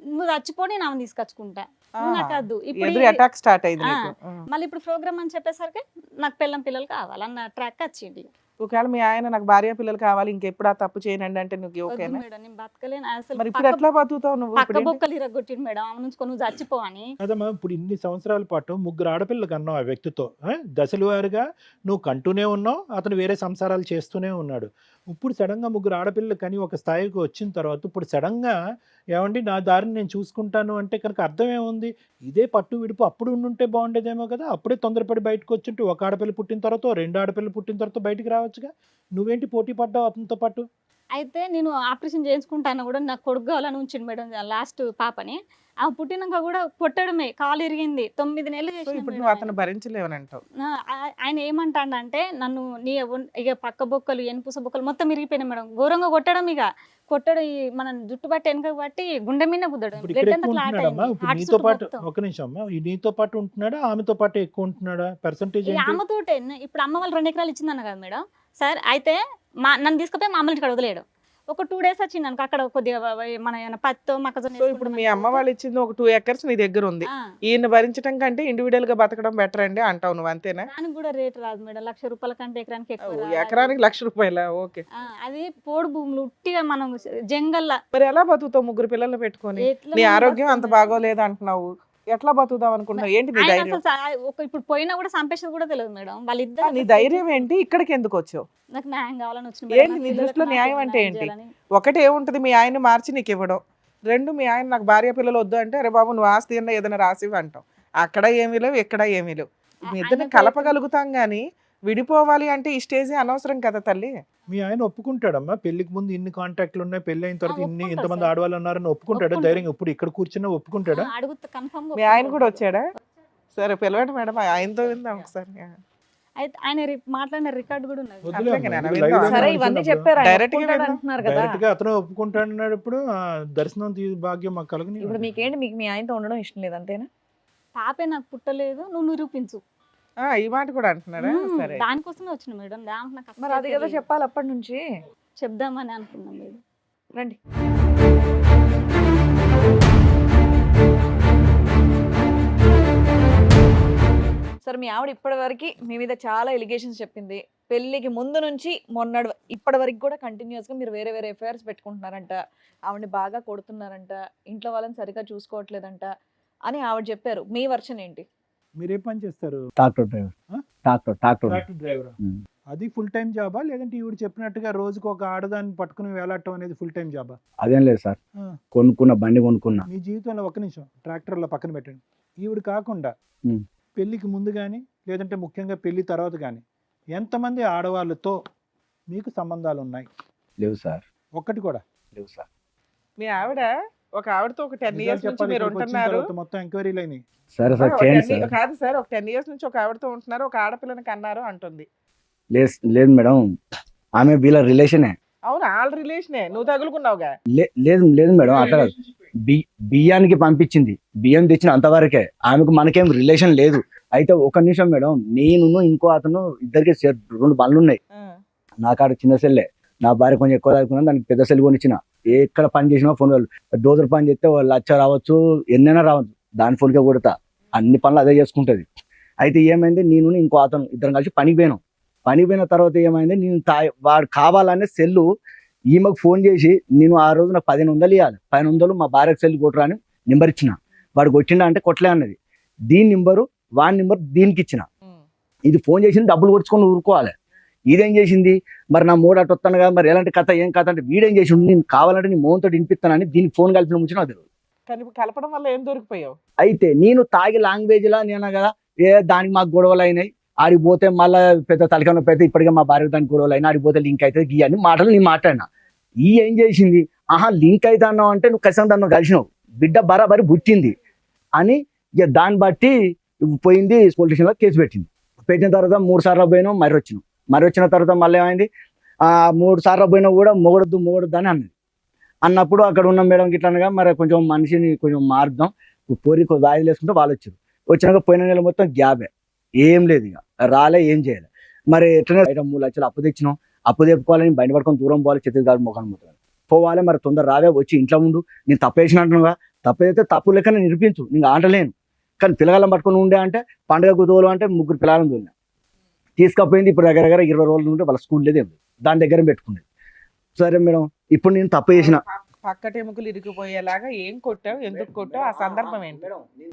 నువ్వు చచ్చిపోని నా తీసుకొచ్చుకుంటా, నువ్వు నాకు వద్దు. ఇప్పుడు ఎదురు అటాక్ స్టార్ట్ అయింది ఆ, నీకు. మళ్ళీ ఇప్పుడు ప్రోగ్రామ్ అని చెప్పేసరికి నాకు పిల్లలు కావాలన్న ట్రాక్ వచ్చింది. ఒకవేళ మీ ఆయన నాకు భార్య పిల్లలు కావాలి, ఇంకెప్పుడు ఆ తప్పు చేయనండి అంటే నువ్వు వద్దు ఓకేనా? మేడం, నేను బతకలేను అసలు. మరి ఇప్పుడు ఎట్లా బతుకుతావు నువ్వు? పక్క ఇప్పుడు ఏంటి? బొక్కలు ఇరగొట్టిండు మేడం, ఆమె నుంచి నువ్వు చచ్చిపోవని. అదమ్మా, ఇప్పుడు ఇన్ని సంవత్సరాల పాటు 3 ఆడపిల్లలు కన్నావు ఆ వ్యక్తితో, దశల వారుగా నువ్వు కంటూనే ఉన్నావు, అతను వేరే సంసారాలు చేస్తూనే ఉన్నాడు. ఇప్పుడు సడన్గా 3 ఆడపిల్లలు కని ఒక స్థాయికి వచ్చిన తర్వాత ఇప్పుడు సడన్గా ఏమండి నా దారిని నేను చూసుకుంటాను అంటే కనుక అర్థం ఏముంది? ఇదే పట్టు విడుపు అప్పుడు ఉండుంటే బాగుండేదేమో కదా. అప్పుడే తొందరపడి బయటకు వచ్చింటే ఒక ఆడపిల్ల పుట్టిన తర్వాత 2 ఆడపిల్లలు పుట్టిన తర్వాత బయటికి రావచ్చుగా. నువ్వేంటి పోటీ పడ్డావు అతనితో పాటు? అయితే నేను ఆపరేషన్ చేయించుకుంటాను కూడా, నాకు కొడుకు కావాలని ఉంచిండు మేడం లాస్ట్ పాపని. ఆ పుట్టినాక కూడా కొట్టడమే, కాలు ఇరిగింది, 9 నెలలు సో చేసిన ఇప్పుడు మేడం నువ్వు ఆయన. అతను భరించలేవని అంటావు. ఆయన ఏమంటాడంటే నన్ను ఇక పక్క బొక్కలు ఎనుపుస బొక్కలు మొత్తం ఇరిగిపోయినాయి మేడం. ఘోరంగా కొట్టడం, ఇక కొట్టడం మనం జుట్టు బట్టి వెనక బట్టి గుండె మీద గుద్దడం, ఇప్పుడు ఇక్కడ బ్లడ్ అంతా ఎక్కువ క్లాట్ ఉంటున్నాడమ్మా. అయింది, ఇప్పుడు హార్ట్ నీతో చుట్టూ పాటు మొత్తం. ఒక నిమిషం అమ్మా, ఈ నీతో పాటు ఉంటున్నాడా ఆమెతో పాటు ఎక్కువ ఉంటున్నాడా? పర్సంటేజ్ ఈ ఏంటి? అమ్మతోటే ఇప్పుడు అమ్మ వాళ్ళు 2 ఎకరాలు ఇచ్చిందన్న కదా మేడం. సార్ అయితే నన్ను తీసుకుపోయి మా అమ్మల ఇంటికి వదిలేయడం. ఒక 2 days వచ్చింది అనుకో, అక్కడ కొద్దిగా మన ఏమైనా పత్తో మొక్కజొన్న సో ఇప్పుడు మీ అమ్మ వాళ్ళు ఇచ్చింది ఒక 2 acres నీ దగ్గర ఉంది, ఆ, ఈయన భరించడం కంటే ఇండివిడువల్ గా బతకడం బెటర్ అండి అంటావు నువ్వు, అంతేనా? దానికి కూడా రేట్ రాదు మేడం. 1,00,000 రూపాయల కంటే ఎకరానికి ఎక్కువ రాదు. ఎకరానికి 1,00,000 రూపాయల? ఓకే, అది పోడు భూములు ఉట్టిగా మనం జంగల్లా మరి ఎలా బతుకుతావు 3 పిల్లల్ని పెట్టుకొని? ఎట్లా నీ మనం ఆరోగ్యం అంత బతుకుతాం? బాగోలేదు అంటున్నావు, ఎట్లా బతుకుదాం అనుకుంటున్నావు? ఏంటి నీ ఆయన ధైర్యం? అసలు ఇప్పుడు పోయినా కూడా సంపేసేది కూడా తెలియదు మేడం. నీ వాళ్ళిద్దరు ధైర్యం ఏంటి? ఇక్కడికి ఎందుకు వచ్చావు? నాకు న్యాయం కావాలని వచ్చిన ఏంటి నీ దృష్టిలో న్యాయం అంటే ఏంటి? ఒకటి ఏముంటది, మీ ఆయన మార్చి నీకు ఇవ్వడం. 2, మీ ఆయన నాకు భార్య పిల్లలు వద్దు అంటే, అరే బాబు నువ్వు ఆస్తి అన్న ఏదైనా రాసివి అంటాం. అక్కడ ఏమీ లేవు, ఇక్కడ ఏమీ లేవు. మీ ఇద్దరిని కలపగలుగుతాం గానీ విడిపోవాలి అంటే ఈ స్టేజ్ అనవసరం కదా తల్లి. మీ ఆయన ఒప్పుకుంటాడమ్మా? పెళ్లికి ముందు ఇన్ని కాంటాక్ట్లు ఉన్నాయి, పెళ్లి అయిన తర్వాత ఒప్పుకుంటాడు ఇంతమంది సార్. ఆడవాళ్ళు ఉన్నారని ఒప్పుకుంటాడా? ఒప్పుకుంటాడు. ధైర్యంగా ఇప్పుడు ఇక్కడ కూర్చున్నా ఒప్పుకుంటాడా? అడుగుతా కన్ఫర్మ్. మీ ఆయన కూడా వచ్చాడా? సరే పిలవండి మేడం, ఆయనతో విందాం ఒకసారి. అయితే ఆయన మాట్లాడిన రికార్డు కూడా ఉన్నది. వద్దులే అట్లాగే అమ్మా, నాన్న, ఇది విందాం. live సరే లోనే ఇవన్నీ వచ్చినప్పుడు చెప్పారు, ఆయన Direct గా ఒప్పుకుంటాడు విందాం. అంటున్నారు కదా. డైరెక్ట్ గా అతను ఒప్పుకుంటాడు. ఇప్పుడు దర్శనం భాగ్యం మాకు కలుగుని. ఇప్పుడు మీకేంటి, మీకు మీ ఆయనతో ఉండడం ఇష్టం లేదు అంతేనా? పాపే నాకు పుట్టలేదు, నువ్వు నిరూపించు. ఈ మాట కూడా అంటున్నాడా? సరే, దానికోసమే వచ్చిన మేడం. దానికి నాకు మరి అది కదా చెప్పాలి అప్పటి నుంచి. చెప్దామని అనుకున్నాం మేడం. రండి. సరే మీ ఆవిడ ఇప్పటి వరకు మీ మీద చాలా ఎలిగేషన్స్ చెప్పింది. పెళ్ళికి ముందు నుంచి ఇప్పటి వరకు కూడా కంటిన్యూస్ గా మీరు వేరే వేరే ఎఫ్ఐఆర్స్ పెట్టుకుంటున్నారంట, ఆవిడని బాగా కొడుతున్నారంట, ఇంట్లో వాళ్ళని సరిగా చూసుకోవట్లేదంట అని ఆవిడ చెప్పారు. మీ వర్షన్ ఏంటి? మీరే పని చేస్తారు? Tractor driver. ఆ? Tractor tractor driver. ఉమ్. అది ఫుల్ టైం జాబా లేదంటే ఈవిడ చెప్పినట్టుగా రోజుకు ఒక ఆడదాన్ని పట్టుకుని వేలాడటం అనేది ఫుల్ టైం జాబా? అదేం లేదు సార్, ఆ. కొనుక్కున్న బండి కొనుక్కున్నా. మీ జీవితంలో ఒక్క నిమిషం ట్రాక్టర్లో పక్కన పెట్టండి. ఈవిడ కాకుండా ఉమ్. పెళ్ళికి ముందు కానీ లేదంటే ముఖ్యంగా పెళ్లి తర్వాత కానీ ఎంతమంది ఆడవాళ్ళతో మీకు సంబంధాలు ఉన్నాయి? లేవు సార్, ఒక్కటి కూడా లేవు సార్. మీ ఆవిడ ఒక ఆవిడతో ఒక 10 నిజాలు ఇయర్స్ నుంచి చెప్పాలి, మీరు ఇక్కడికి వచ్చిన ఉంటున్నారు. తర్వాత మొత్తం ఎంక్వైరీలు అయినాయి. సరే సార్, ఒక చేయండి 10 సార్. కాదు సార్, ఒక 10 ఇయర్స్ నుంచి ఒక ఆవిడతో ఉంటున్నారు, ఒక ఆడపిల్లని కన్నారు అంటుంది. లేదు మేడం, ఆమె వీళ్ళ రిలేషనే. అవును, వాళ్ళ రిలేషనే, నువ్వు తగులుకున్నావుగా. లేదు లేదు మేడం, అట్లా కాదు. బియ్యానికి పంపించింది, బియ్యం తెచ్చిన అంతవరకే. ఆమెకు మనకేం రిలేషన్ లేదు. అయితే ఒక నిమిషం మేడం, నేను ఇంకో అతను ఇద్దరికి 2 బండ్లు ఉన్నాయి. నా కాడ చిన్న సెల్లే, నా భార్య కొంచెం ఎక్కువ తాగుకున్నాను, దానికి పెద్ద సెల్ కొనిచ్చిన. ఎక్కడ పని చేసినా ఫోన్ వాళ్ళు డోజర్ పని చేస్తే వాళ్ళు 1,00,000 రావచ్చు, ఎన్నైనా రావచ్చు, దాని ఫోన్కే కొడతా. అన్ని పనులు అదే చేసుకుంటది. అయితే ఏమైంది, నేను ఇంకో అతను ఇద్దరం కలిసి పనికి పోయినాం. పనికి పోయిన తర్వాత ఏమైంది, వాడు కావాలనే సెల్లు ఈమెకు ఫోన్ చేసి, నేను ఆ రోజు నాకు 1500 ఇవ్వాలి, 1500 మా భార్యకు సెల్ కొట్టరా అని నెంబర్ ఇచ్చిన. వాడు కొట్టిండా అంటే కొట్టలే అన్నది. దీని నెంబరు వాడి నెంబర్ దీనికి ఇచ్చిన. ఇది ఫోన్ చేసింది డబ్బులు కొట్టుకొని ఊరుకోవాలి. ఇదేం చేసింది, మరి నా మూడు అటు వస్తాను కదా, మరి ఎలాంటి కథ ఏం కథ అంటే వీడేం చేసి నేను కావాలంటే నీ మోహన్తో వినిపిస్తానని దీనికి ఫోన్ కలిపిన ముంచి నాకు తెలియదు. కలపడం వల్ల ఏం దొరికిపోయావు? అయితే నేను తాగి లాంగ్వేజ్ లా నేను కదా, దానికి మాకు గొడవలు అయినాయి, ఆడికి పోతే మళ్ళీ పెద్ద తలకన్నా పెద్ద ఇప్పటికే మా భార్య దానికి గొడవలు అయినా, ఆడికి పోతే లింక్ అవుతుంది గీ అని మాటలు నేను మాట్లాడినా. ఈ ఏం చేసింది, ఆహా లింక్ అయితే అన్నావు అంటే నువ్వు ఖచ్చితంగా దాన్ని కలిసినావు, బిడ్డ బరాబరి పుట్టింది అని ఇక దాన్ని బట్టి పోయింది పోలీస్ స్టేషన్లో కేసు పెట్టింది. పెట్టిన తర్వాత 3 సార్లు పోయినాం, మరి వచ్చిన తర్వాత మళ్ళీ ఏమైంది, 3 సార్లు పోయినా కూడా మొగడొద్దు అని అన్నది. అన్నప్పుడు అక్కడ ఉన్న మేడం గిట్లా అనగా, మరి కొంచెం మనిషిని కొంచెం మారుద్దాం, పోరి వాయిదాలు వేసుకుంటే వాళ్ళు వచ్చినాక పోయిన నెల మొత్తం గ్యాబే, ఏం లేదు, ఇక రాలే, ఏం చేయాలి. మరి ఎట్లనే బయట 3 లక్షలు అప్పు తెచ్చినాం, అప్పు తెప్పుకోవాలని బయట పడుకొని దూరం పోవాలి, ఛత్తీస్గఢ్ మొఖాన్ని పోతుంది పోవాలి. మరి తొందర రావే, వచ్చి ఇంట్లో ఉండు, నేను తప్పేసిన అంటున్నావా, తప్పైతే తప్పు లెక్కనే నిరూపించు, నేను ఆంటలేను. కానీ పిల్లగాళ్ళని పట్టుకొని ఉండే అంటే పండుగ కుతూలు అంటే 3 పిల్లలను తోలినా తీసుకపోయింది. ఇప్పుడు దగ్గర 20 రోజులు ఉంటే వాళ్ళ స్కూల్ లేదే, దాని దగ్గర పెట్టుకునేది. సరే మేడం, ఇప్పుడు నేను తప్పు చేసిన. పక్కటెముకలు ఇరిగిపోయేలాగా ఏం కొట్టావు, ఎందుకు కొట్టావు, ఆ సందర్భం ఏంటి?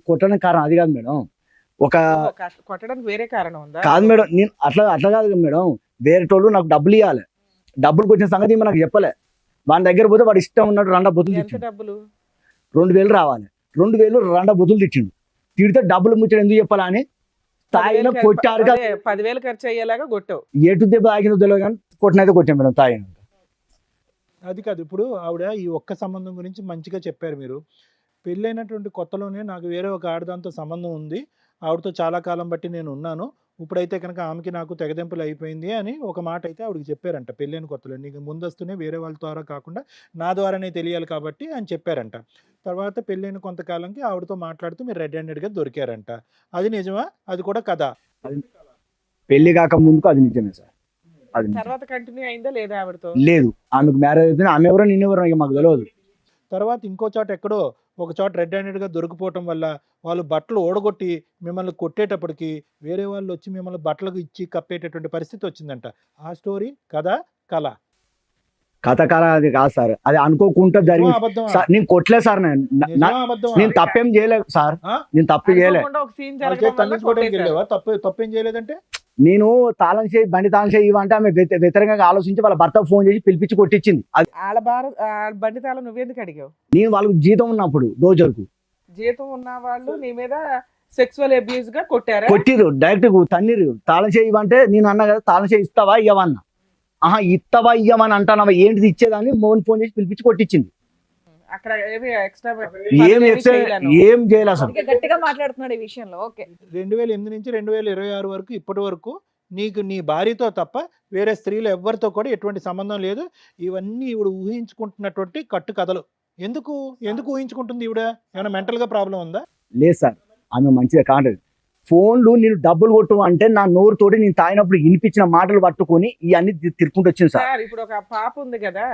కొట్టడానికి కారణం అది కాదు మేడం, కొట్టడానికి వేరే కారణం ఉందా? కాదు మేడం, నేను అట్లా కాదు మేడం, వేరే తోడు నాకు డబ్బులు ఇవ్వాలి, డబ్బులకు వచ్చిన సంగతి నాకు చెప్పలే. వాడి దగ్గర పోతే వాడు ఇష్టం ఉన్నట్టు 2 బొత్తులు ఎంత తెచ్చిండు. డబ్బులు? 2000 రావాలి, 2000 2 బొత్తులు తెచ్చిండు. తిడితే డబ్బులు ముచ్చడం ఎందుకు చెప్పాలని తాగిన కొట్టారు. 10,000 ఖర్చు అయ్యేలాగా కొట్టావు. ఎటు దెబ్బ ఆగిన తెలియదు కానీ కొట్టినైతే కొట్టాను మేడం తాగిన. అది కాదు, ఇప్పుడు ఆవిడ ఈ ఒక్క సంబంధం గురించి మంచిగా చెప్పారు మీరు. పెళ్ళైనటువంటి కొత్తలోనే నాకు వేరే ఒక ఆడదాంతో సంబంధం ఉంది, ఆవిడతో చాలా కాలం బట్టి నేను ఉన్నాను, ఇప్పుడైతే కనుక ఆమెకి నాకు తెగదెంపులు అయిపోయింది అని ఒక మాట అయితే ఆవిడకి చెప్పారంట. పెళ్ళైన కొత్తలో నీకు ముందస్తునే వేరే వాళ్ళ ద్వారా కాకుండా నా ద్వారానే తెలియాలి కాబట్టి అని చెప్పారంట. తర్వాత పెళ్ళైన కొంతకాలంకి ఆవిడతో మాట్లాడుతూ మీరు రెడ్ హ్యాండెడ్గా దొరికారంట. అది నిజమా, అది కూడా కదా? పెళ్లి కాక ముందుకు అది నిజమే సార్. అది నిజం. తర్వాత కంటిన్యూ అయిందా లేదా ఆవిడతో? లేదు, ఆమెకు మ్యారేజ్ అయితే ఆమె ఎవరో నిన్నెవరో ఇక మాకు తెలియదు. తర్వాత ఇంకో చోట ఎక్కడో ఒక చోట రెడ్ హ్యాండెడ్గా దొరికిపోవటం వల్ల వాళ్ళు బట్టలు ఓడగొట్టి మిమ్మల్ని కొట్టేటప్పటికి వేరే వాళ్ళు వచ్చి మిమ్మల్ని బట్టలకు ఇచ్చి కప్పేటటువంటి పరిస్థితి వచ్చిందంట. ఆ స్టోరీ కదా కళ? కథకాల అది కాదు సార్, అది అనుకోకుండా జరిగింది అబద్ధమా? సార్. నేను కొట్టలే సార్, నిజమా అబద్ధమా? నేను తప్పేం చేయలేదు సార్, ఆ? నేను తప్పు చేయలే. అనుకోకుండా ఒక సీన్ వాళ్ళ చేతి జరగడం వల్ల తన్నించుకోవడానికి కొట్టేశారు. వెళ్ళావా? తప్పేం చేయలేదంటే నేను బండి తాళం చేయి ఇవ్వంటే ఆమె వ్యతిరేకంగా ఆలోచించి వాళ్ళ భర్త ఫోన్ చేసి పిలిపించి కొట్టించింది. అది వాళ్ళ బండి తాళం నువ్వెందుకు అడిగావు? నేను వాళ్ళకి జీతం ఉన్నప్పుడు రోజుకు జీతం ఉన్న వాళ్ళు నీ మీద సెక్సువల్ అబ్యూస్ గా కొట్టారా? కొట్టిరు, డైరెక్ట్ తన్నీరు. తాళం చేయి ఇవ్వంటే నేను అన్నా కదా, తాళం చేయి ఇస్తావా ఇవ్వమన్నా. ఆహా ఇస్తావా ఇవ్వమని అంటానవా, ఏంటిది ఇచ్చేదాన్ని మోహన్ ఫోన్ చేసి పిలిపించి కొట్టించింది. అక్కడ ఏమి ఎక్స్ట్రా ఏం చేయాలి అసలు. అందుకే గట్టిగా మాట్లాడుతున్నాడు ఈ విషయంలో. ఓకే, 2008 నుంచి 2026 వరకు ఇప్పటి వరకు నీకు నీ భార్యతో తప్ప వేరే స్త్రీలు ఎవ్వరితో కూడా ఎటువంటి సంబంధం లేదు. ఇవన్నీ ఈవిడ ఊహించుకుంటున్నటువంటి కట్టు కథలు. ఎందుకు ఊహించుకుంటుంది ఈవిడ? ఏమైనా మెంటల్ గా ప్రాబ్లం ఉందా? లేదు సార్, ఆమె మంచిగా కాంటది. ఫోన్లు నేను డబ్బులు కొట్టు అంటే నా నోరుతోటి నేను తాగినప్పుడు వినిపించిన మాటలు పట్టుకొని ఇవన్నీ తిరుక్కుంటూ వచ్చింది సార్. సార్ ఇప్పుడు ఒక పాప ఉంది కదా,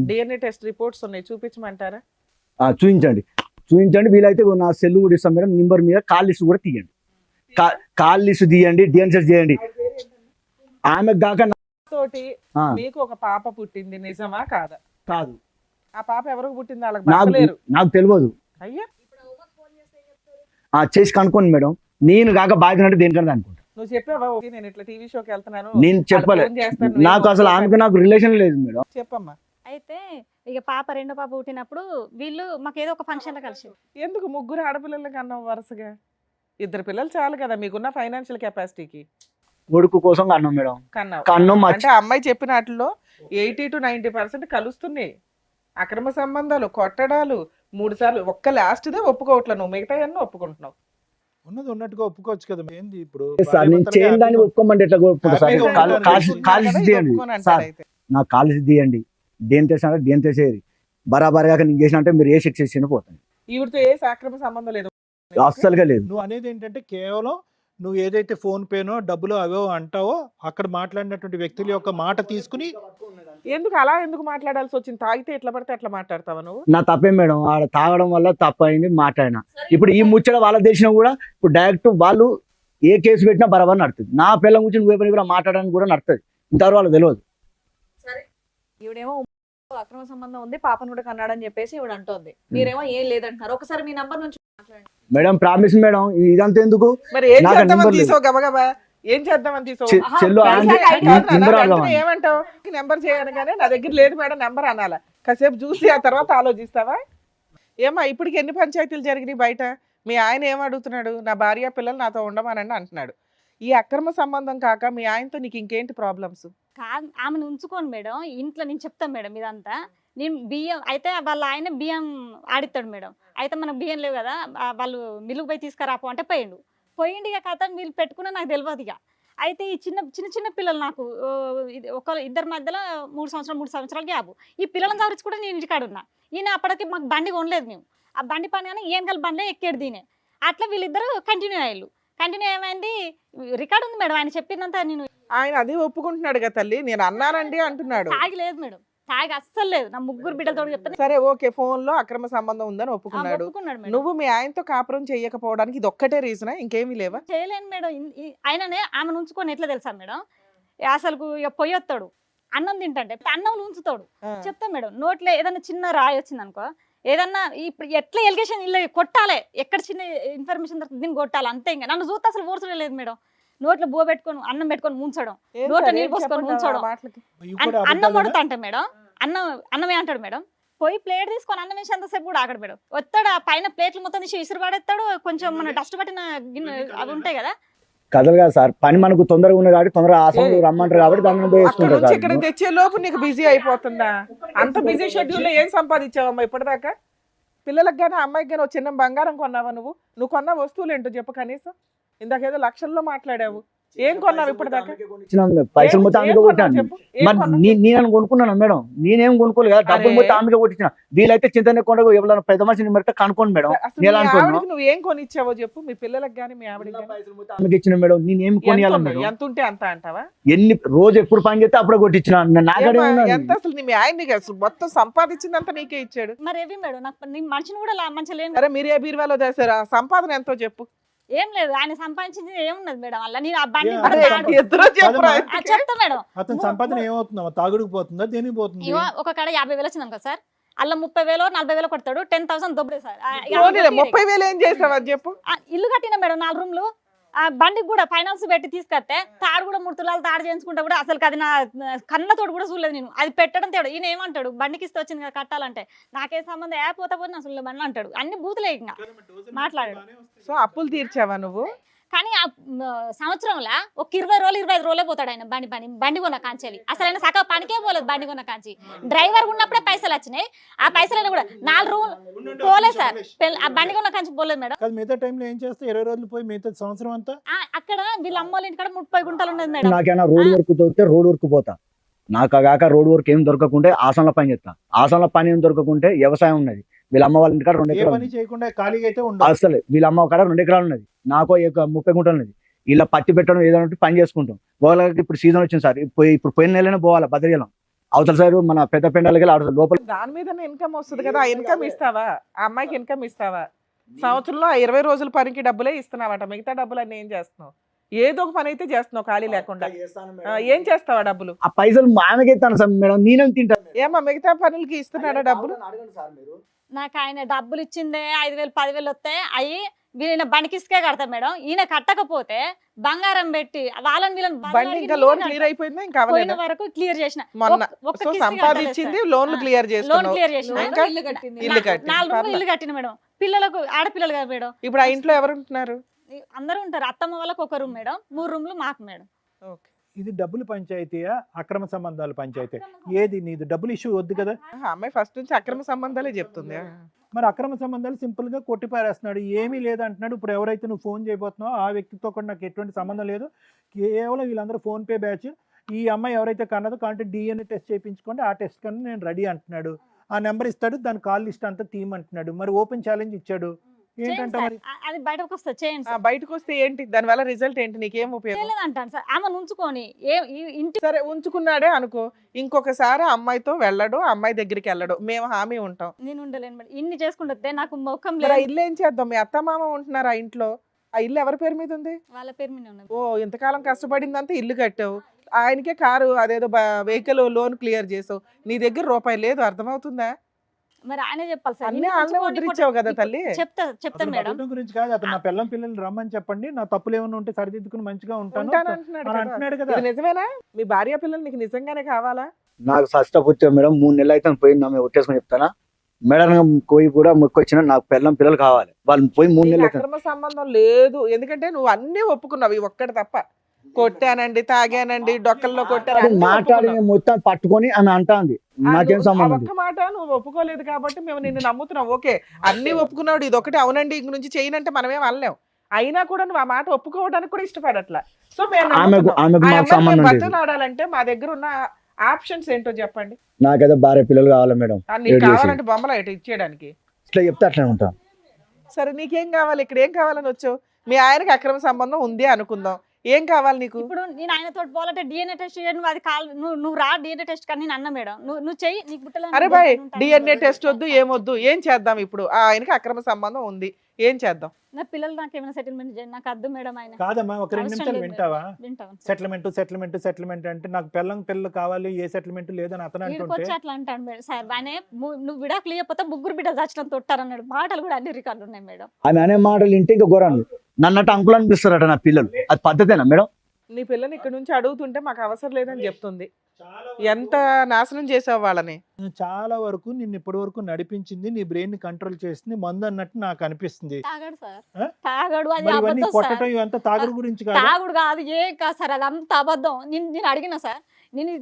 డిఎన్ఏ టెస్ట్ రిపోర్ట్స్ ఉన్నాయి, చూపించమంటారా? చూపించండి వీలైతే నా సెల్ కూడా ఇస్తాం మేడం, నెంబర్ మీద కాల్ లిస్ట్ కూడా తీయండి, కాల్ లిస్ట్ తీయండి, డిఎన్సెస్ చేయండి. ఆమెకు కాక తోటి మీకు ఒక పాప పుట్టింది, నిజమా కాదా? కాదు, ఆ పాప ఎవరికి పుట్టింది? వాళ్ళకి భర్తలేరు. నాకు తెలియదు. అయ్యా, చేసి కనుక్కోండి మేడం, నేను కాక బాధ్యత అంటే దేనికన్నా అనుకుంటా. నువ్వు చెప్పావా నేను ఇట్లా టీవీ షోకి వెళ్తున్నాను, నేను చెప్పలే, నాకు అసలు ఆమెకు నాకు రిలేషన్ లేదు మేడం. చెప్పమ్మా. అయితే ఇక పాప రెండో పాప పుట్టినప్పుడు వీళ్ళు మాకు ఏదో ఒక ఫంక్షన్లో కలిసి ఎందుకు ముగ్గురు ఆడపిల్లలకి అన్నావు వరుసగా? ఇద్దరు పిల్లలు చాలు కదా మీకున్న ఫైనాన్షియల్ కెపాసిటీకి. కొడుకు కోసం కన్నాం మేడం. కన్నావు. కన్ను అంటే అమ్మాయి చెప్పిన వాటిలో 80 to 90% కలుస్తున్నాయి. అక్రమ సంబంధాలు, కొట్టడాలు 3 సార్లు. ఒక్క లాస్ట్దే ఒప్పుకోవట్లే, నువ్వు మిగతా అన్నీ ఒప్పుకుంటున్నావు. ఉన్నది ఉన్నట్టుగా ఒప్పుకోవచ్చు కదా. ఏంది ఇప్పుడు సార్ నేను చేయని దాన్ని ఒప్పుకోమంటే ఎట్లా ఒప్పుకుంటా సార్? హ్యాపీగా ఉంటాను, కాల్ కదా, తీయండి ఒప్పుకోను అంటాడు సార్, అయితే. నాకు కాల్ తీయండి. దేని తెచ్చినా దేని తెచ్చేది బరాబర్గా నేను చేసిన అంటే మీరు ఏ శిక్ష ఇచ్చిన పోతాను. ఈవిడతో ఏ అక్రమ సంబంధం లేదు. అస్సలుగా లేదు. నువ్వు అనేది ఏంటంటే కేవలం నువ్వు ఏదైతే ఫోన్ పేనో డబ్బులు అవో అంటావో అక్కడ మాట్లాడినటువంటి వ్యక్తుల యొక్క మాట తీసుకుని ఎందుకు అలా ఎందుకు మాట్లాడాల్సి వచ్చింది? తాగితే ఎట్లా పడితే అట్లా మాట్లాడతావా నువ్వు? నా తప్పే మేడం, ఆడ తాగడం వల్ల తప్పు అయింది మాట్లాడినా. ఇప్పుడు ఈ ముచ్చట వాళ్ళ దేశం కూడా ఇప్పుడు డైరెక్ట్ వాళ్ళు ఏ కేసు పెట్టినా బరాబర్ నడుతుంది. నా పిల్లల గురించి నువ్వు కూడా మాట్లాడడానికి కూడా నడుతుంది. ఇంతవరకు వాళ్ళకి తెలియదు. ఈవిడేమో అక్రమ సంబంధం ఉంది, పాపను కూడా కన్నాడని చెప్పేసి ఈవిడ అంటోంది. మీరేమో ఏం లేదంటున్నారు. ఒకసారి మీ నంబర్ నుంచి మాట్లాడండి మేడం. ప్రామిస్ మేడం, ఇదంతా ఎందుకు? మరి ఏం నాకు చేద్దామని నెంబర్ లేదు. తీసావు గబగబా? ఏం చేద్దామని తీసావు? చెల్లు నెంబర్ అడగమని. ఏమంటావు? నెంబర్ చేయగానే నా దగ్గర లేదు మేడం నెంబర్ అనాలా? కాసేపు చూసి ఆ తర్వాత ఆలోచిస్తావా? ఏమా ఇప్పటికి ఎన్ని పంచాయతీలు జరిగినాయి బయట? మీ ఆయన ఏం అడుగుతున్నాడు? నా భార్య పిల్లలు నాతో ఉండమనండి అంటున్నాడు. ఈ అక్రమ సంబంధం కాక మీ ఆయనతో నీకు ఇంకేంటి ప్రాబ్లమ్స్? ఆమెను ఉంచుకోను మేడం, ఇంట్లో నేను చెప్తాను మేడం ఇదంతా. నేను బియ్యం అయితే వాళ్ళ ఆయన బియ్యం ఆడిస్తాడు మేడం. అయితే మనకు బియ్యం లేవు కదా, వాళ్ళు మిల్లుకు పోయి తీసుకురాపో అంటే పోయిండు ఇక కథ వీళ్ళు పెట్టుకున్నా నాకు తెలియదు ఇక. అయితే ఈ చిన్న పిల్లలు నాకు ఇద్దరి మధ్యలో 3 సంవత్సరాలు గ్యాప్. ఈ పిల్లలను గురించి కూడా నేను ఇంటికాడ ఉన్నా. ఈయన అప్పటికి మాకు బండి కొనలేదు మేము. ఆ బండి పని కానీ ఏం కలిసి బండ్లే ఎక్కేడు దీనే. అట్లా వీళ్ళిద్దరు కంటిన్యూ అయ్యారు. కంటిన్యూ ఏమైంది రికార్డు ఉంది మేడం, ఆయన చెప్పిందంతా. నేను ఆయన అది ఒప్పుకుంటున్నాడు కదా తల్లి, నేను అన్నానండి అంటున్నాడు. తాగి లేదు మేడం, తాగి అస్సలు లేదు. నా ముగ్గురు బిడ్డలతో చెప్తాను. సరే ఓకే, ఫోన్ లో అక్రమ సంబంధం ఉందని ఒప్పుకున్నాడు. ఒప్పుకున్నాడు. నువ్వు మీ ఆయనతో కాపురం చేయకపోవడానికి ఇది ఒక్కటే రీజనా? ఇంకేమీ లేవా? చేయలేను మేడం. ఆయననే ఆమెను ఉంచుకొని ఎట్లా తెలుసా మేడం, అసలు ఇక పొయ్యొత్తాడు. అన్నం తింటే అన్నం ఉంచుతాడు. చెప్తా మేడం, నోట్లో ఏదన్నా చిన్న రాయి వచ్చింది అనుకో, ఏదన్నా ఇప్పుడు ఎట్లా ఎలిగేషన్ ఇల్లు కొట్టాలి, ఎక్కడ చిన్న ఇన్ఫర్మేషన్ దొరుకుతుంది దీన్ని కొట్టాలి అంతే. ఇంకా నన్ను చూస్తే అసలు ఓర్చడం లేదు మేడం. నోట్లో బో పెట్టుకొని అన్నం పెట్టుకొని ముంచడం, నోట్లో నీళ్ళు పోసుకొని ముంచడం. అన్నం కొడుతా అంటే మేడం, అన్నమే అంటాడు మేడం. పోయి ప్లేట్ తీసుకొని అన్నం వేసి అంతసేపు కూడా ఆగడు మేడం. వస్తాడు, ఆ పైన ప్లేట్లు మొత్తం తీసి విసిరి పడేస్తాడు. కొంచెం మన డస్ట్ పట్టిన గిన్నె అవి ఉంటాయి కదా, కథలు కాదు సార్, పని మనకు తొందరగా ఉంది కాబట్టి తొందరగా ఆసనం రమ్మంటారు కాబట్టి దాన్ని వేసుకుంటారు సార్. ఇక్కడ తెచ్చే లోపు నీకు బిజీ అయిపోతుందా? అంత బిజీ షెడ్యూల్ లో ఏం సంపాదించావమ్మా ఇప్పటిదాకా? పిల్లలకు గానీ అమ్మాయికి గానీ చిన్న బంగారం కొన్నావా? నువ్వు కొన్న వస్తువులు ఏంటో చెప్పు కనీసం. ఇందాకేదో లక్షల్లో మాట్లాడావు, ఏం కొన్నావు ఇప్పటిదాకా? పైసలు మొత్తం ఆమె కొట్టినాను. మరి నేను కొనుక్కున్నాను మేడం, నేనేం కొనుక్కోలేదు కదా, డబ్బులు మొత్తం ఆమె కొట్టించిన. వీలైతే చింతనే కొండ ఎవరైనా పెద్ద మనిషిని మరితే కనుక్కోండి మేడం. నువ్వు ఏం కొనిచ్చావో చెప్పు, మీ పిల్లలకు గానీ మీ ఆవిడకి ఆమెకి ఇచ్చిన మేడం. నేనేం కొనియాలి మేడం? ఎంత ఉంటే అంత అంటావా? ఎన్ని రోజు ఎప్పుడు పని చేస్తే అప్పుడే కొట్టించిన. ఎంత అసలు మీ ఆయన అసలు మొత్తం సంపాదించిందంతా నీకే ఇచ్చాడు. మరి ఏవి మేడం, నాకు మనిషిని కూడా మంచిగా లేను. సరే మీరు ఏ బీరువాలో చేశారు? ఆ సంపాదన ఎంతో చెప్పు. ఏం లేదు, ఆయన సంపాదించింది ఏమున్నది మేడం వల్ల. నేను ఆ బండి చెప్తా మేడం. అతని సంపాదన ఏమవుతుందా? తాగుడుకు పోతుందా, దేనికి పోతుంది? ఒక కాడ 50,000 వచ్చింది అనుకో సార్, అలా 30,000 40,000 కొడతాడు. 10,000 దొబ్బడే సార్. 30,000 ఏం చేసావు అది చెప్పు. ఇల్లు కట్టిన మేడం 4 రూమ్లు. ఆ బండికి కూడా ఫైనాన్స్ పెట్టి తీసుకొస్తే తాడు కూడా 3 తులాలు తాడు చేయించుకుంటే కూడా అసలు అది నా కళ్ళతోడు కూడా చూడలేదు నేను. అది పెట్టడం తేడు. ఈయన ఏమంటాడు, బండికి ఇస్తే వచ్చింది కదా కట్టాలంటే, నాకే సంబంధం పోతా పోతే అసలు బండ్లు అంటాడు. అన్ని బూతులే ఇంకా మాట్లాడాడు. సో అప్పులు తీర్చావా నువ్వు? కానీ ఆ సంవత్సరంలో ఒక 20 రోజులు 25 రోజులే పోతాడు ఆయన బండి కొన్న కాంచెలి. అసలు ఆయన సగం పనికే పోలేదు బండి కొన్న కాంచి. డ్రైవర్ ఉన్నప్పుడే పైసలు వచ్చినాయి. ఆ పైసలు కూడా 4 రోజులు పోలేదు సార్. ఆ బండి కొన్న కాంచి పోలేదు మేడం. మిగతా టైంలో ఏం చేస్తే 20 రోజులు పోయి మిగతా సంవత్సరం అంతా అక్కడ వీళ్ళ అమ్మోళ్ళ ఇంటికాడ 30 గుంటలు ఉన్నది మేడం. నాకేనా రోడ్ వర్క్ దొరికితే రోడ్ వర్క్ పోతా. నాకు కాక రోడ్ వర్క్ ఏం దొరకకుంటే ఆసనలో పని చేస్తా. ఆసనలో పని ఏం దొరకకుంటే వ్యవసాయం ఉన్నది. వీళ్ళ అమ్మ వాళ్ళ ఇంటికాడ 2 ఎకరాలు చేయకుండా ఖాళీగా అయితే ఉండదు. అసలు వీళ్ళ అమ్మ కాడ 2 ఎకరాలు ఉన్నది, నాకు 30 గుంటలు ఉన్నది. ఇలా పత్తి పెట్టడం ఏదైనా పని చేసుకుంటాం. వాళ్ళకి ఇప్పుడు సీజన్ వచ్చింది సార్, ఇప్పుడు పోయిన నెలనే పోవాలి బద్రీలం అవతల సార్ మన పెద్ద పెండాలకి లోపల. దాని మీద ఇన్కమ్ వస్తుంది కదా, ఆ ఇన్కమ్ ఇస్తావా? ఆ అమ్మాయికి ఇన్కమ్ ఇస్తావా? సంవత్సరంలో 20 రోజుల పనికి డబ్బులే ఇస్తున్నావట, మిగతా డబ్బులు అన్ని ఏం చేస్తున్నావు? ఏదో ఒక పని అయితే చేస్తున్నావు ఖాళీ లేకుండా. ఏం చేస్తావా డబ్బులు? ఆ పైసలు ఆమెకి ఇస్తాను సార్ మేడం, నేనేం తింటాను. ఏమా మిగతా పనులకి ఇస్తున్నాడా డబ్బులు? నాకు ఆయన డబ్బులు ఇచ్చిందే 5,000 10,000 వస్తాయి అవి వీళ్ళ బండికిసుకే కడతా మేడం. ఈయన కట్టకపోతే బంగారం పెట్టి వాళ్ళని వీళ్ళని బండి ఇంకా లోన్ క్లియర్ అయిపోయిందా ఇంకా పోయిన అవ్వలేదా వరకు క్లియర్ చేసిన. మొన్న ఒక్క సో కిస్తీ సంపాదించింది కట్టలేదు లోన్లు సార్. క్లియర్ లోన్ చేస్తున్నావు క్లియర్ చేసిన. ఇంకా ఇల్లు కట్టింది. ఇల్లు కట్టింది. 4 రూమ్లు పర్లే. ఇల్లు కట్టిన మేడం. పిల్లలకు ఆడపిల్లలు కదా మేడం. ఇప్పుడు ఆ ఇంట్లో ఎవరు ఉంటున్నారు? అందరూ ఉంటారు. అత్తమ్మ వాళ్ళకి ఒక రూమ్ మేడం, 3 రూమ్లు మాకు మేడం. ఓకే. ఇది డబ్బులు పంచాయతీయా అక్రమ సంబంధాలు పంచాయతీ ఏది నీది? డబ్బులు ఇష్యూ వద్దు కదా. అమ్మాయి ఫస్ట్ నుంచి అక్రమ సంబంధాలే చెప్తుంది. మరి అక్రమ సంబంధాలు సింపుల్ గా కొట్టిపారేస్తున్నాడు, ఏమీ లేదంటున్నాడు. ఇప్పుడు ఎవరైతే నువ్వు ఫోన్ చేయబోతున్నావో ఆ వ్యక్తితో కూడా నాకు ఎటువంటి సంబంధం లేదు, కేవలం వీళ్ళందరూ ఫోన్ పే బ్యాచ్. ఈ అమ్మాయి ఎవరైతే కన్నదో కాబట్టి DNA టెస్ట్ చేయించుకోండి, ఆ టెస్ట్ కన్నా నేను రెడీ అంటున్నాడు. ఆ నెంబర్ ఇస్తాడు, దాని కాల్ లిస్ట్ అంతా తీయమంటున్నాడు. మరి ఓపెన్ ఛాలెంజ్ ఇచ్చాడు చేయండి ఏంటంటే సార్. మరి అది బయటకు వస్తుంది చేయండి సార్. బయటకు వస్తే ఏంటి దాని వల్ల రిజల్ట్ ఏంటి? నీకేం ఉపయోగం? తెలియదంటాను సార్. ఆమె ఉంచుకొని ఇంటి సరే ఉంచుకున్నాడే అనుకో, ఇంకొకసారి అమ్మాయితో వెళ్ళడు, అమ్మాయి దగ్గరికి వెళ్ళడు, మేము హామీ ఉంటాం. నేను ఉండలేను మేడం. ఇన్ని చేసుకుంటే నాకు ముఖం మరి ఆ లేదు. ఇల్లు ఏం చేద్దాం? మీ అత్త మామ ఉంటున్నారు ఆ ఇంట్లో, ఆ ఇల్లు ఎవరి పేరు మీద ఉంది? వాళ్ళ పేరు మీద ఉన్నది. ఓ ఇంతకాలం కష్టపడిందంతా ఇల్లు కట్టావు, ఆయనకే కారు అదేదో వెహికల్ లోన్ క్లియర్ చేసావు, నీ దగ్గర రూపాయి లేదు. అర్థమవుతుందా? మరి ఆయనే చెప్పాలి సార్. అన్నీ ఇన్ని వాళ్ళనే ఉంచుకొని ఉద్ధరించావు కదా తల్లి. చెప్తాను అతను మేడం. బతకడం గురించి కాదు, అతను నా పిల్లం పిల్లల్ని రమ్మని చెప్పండి, నా తప్పులు ఏమైనా ఉంటే సరిదిద్దుకుని మంచిగా ఉంటాను ఉంటాను అంటున్నాడు అని కదా. అంటున్నాడు కదా. ఇది నిజమేనా? మీ భార్య పిల్లలు నీకు నిజంగానే కావాలా? నాకు ఫస్ట్ ఆఫ్ వచ్చా మేడం 3 నెలలు అయితే పోయింది, ఆమె ఒట్టేసుకొని చెప్తానా మేడం. పోయి కూడా మొక్కొచ్చిన నాకు పిల్లలు కావాలి, వాళ్ళు పోయి 3 నీకు నెలలు అయితే. అక్రమ సంబంధం లేదు, ఎందుకంటే నువ్వు అన్ని ఒప్పుకున్నావు, ఇవి ఒక్కటి తప్ప. కొట్టానండి, తాగానండి, డొక్కల్లో కొట్టాను అది అన్నీ మాట్లాడి ఒప్పుకున్నావు. మొత్తం పట్టుకొని అని అంటాంది, నాకేం ఆ సంబంధం ఒక్క మాట నువ్వు ఒప్పుకోలేదు కాబట్టి మేము నిన్ను నమ్ముతున్నాం. ఓకే అన్ని ఒప్పుకున్నాడు, ఇది ఒకటి అవునండి ఇంక నుంచి చేయనంటే మనమేం అనలేం. అయినా కూడా నువ్వు ఆ మాట ఒప్పుకోవడానికి కూడా ఇష్టపడట్లా. సో మేము ఆమెకు మాకు సంబంధం లేదు. బట్టలాడాలంటే మా దగ్గర ఉన్న ఆప్షన్స్ ఏంటో చెప్పండి. నాకైతే భార్య పిల్లలు కావాలి మేడం. నీకు 7 years. కావాలంటే బొమ్మలు ఇటు ఇచ్చేయడానికి. ఇట్లా చెప్తే అట్లా ఉంటాం. సరే నీకేం కావాలి? ఇక్కడ ఏం కావాలని వచ్చావు? మీ ఆయనకి అక్రమ సంబంధం ఉంది అనుకుందాం, ఏం కావాలి నీకు? ఇప్పుడు నేను ఆయనతో పోవాలంటే DNA టెస్ట్ చేయను, అది నువ్వు రా DNA టెస్ట్ కానీ నేను అన్న మేడం. నువ్వు చెయ్యి, నీకు పుట్టలేదు. అరే బాయ్ DNA టెస్ట్ వద్దు ఏమొద్దు, ఏం చేద్దాం? ఇప్పుడు ఆ ఆయనకి అక్రమ సంబంధం ఉంది, ఏం చేద్దాం? నా పిల్లలు నాకు ఏమైనా సెటిల్మెంట్ చేయండి, నాకు అద్దు మేడం. ఆయన కాదమ్మా, ఒక 2 అవసరం నిమిషాలు లేదు వింటావా? వింటాను. సెటిల్మెంట్ అంటే నాకు పిల్లలు కావాలి, ఏ సెటిల్మెంట్ లేదని అతను అంటుంటే వీడికొచ్చి అట్లా అంటాడు మేడం. సార్ ఆయన నువ్వు విడాకులు ఇవ్వకపోతే 3 బిడ్డలు చచ్చినా తొట్టారన్నాడు. మాటలు కూడా అన్ని రికార్డులు ఉన్నాయి మేడం. ఆమె అనే మాటలు వింటే ఇంకా ఘోరాలు. నన్నట్టు అంకులు అనిపిస్తారట నా పిల్లలు, అది పద్ధతేనా మేడం? నీ పిల్లని ఇక్కడ నుంచి అడుగుతుంటే మాకు అవసరం లేదని చెప్తుంది. ఎంత నాశనం చేసావు వాళ్ళని. చాలా వరకు నిన్ను ఇప్పటి వరకు నడిపించింది, నీ బ్రెయిన్ ని కంట్రోల్ చేసింది మందు అన్నట్టు నాకు అనిపిస్తుంది. తాగాడు సార్, ఆ? తాగాడు. అది మరి ఇవన్నీ అబద్ధం కొట్టడం సార్. ఇవంతా తాగుడు గురించి కాదు. తాగుడు కాదు, ఏం కాదు సార్, అది అంత అబద్ధం. నేను అడిగిన సార్, నేను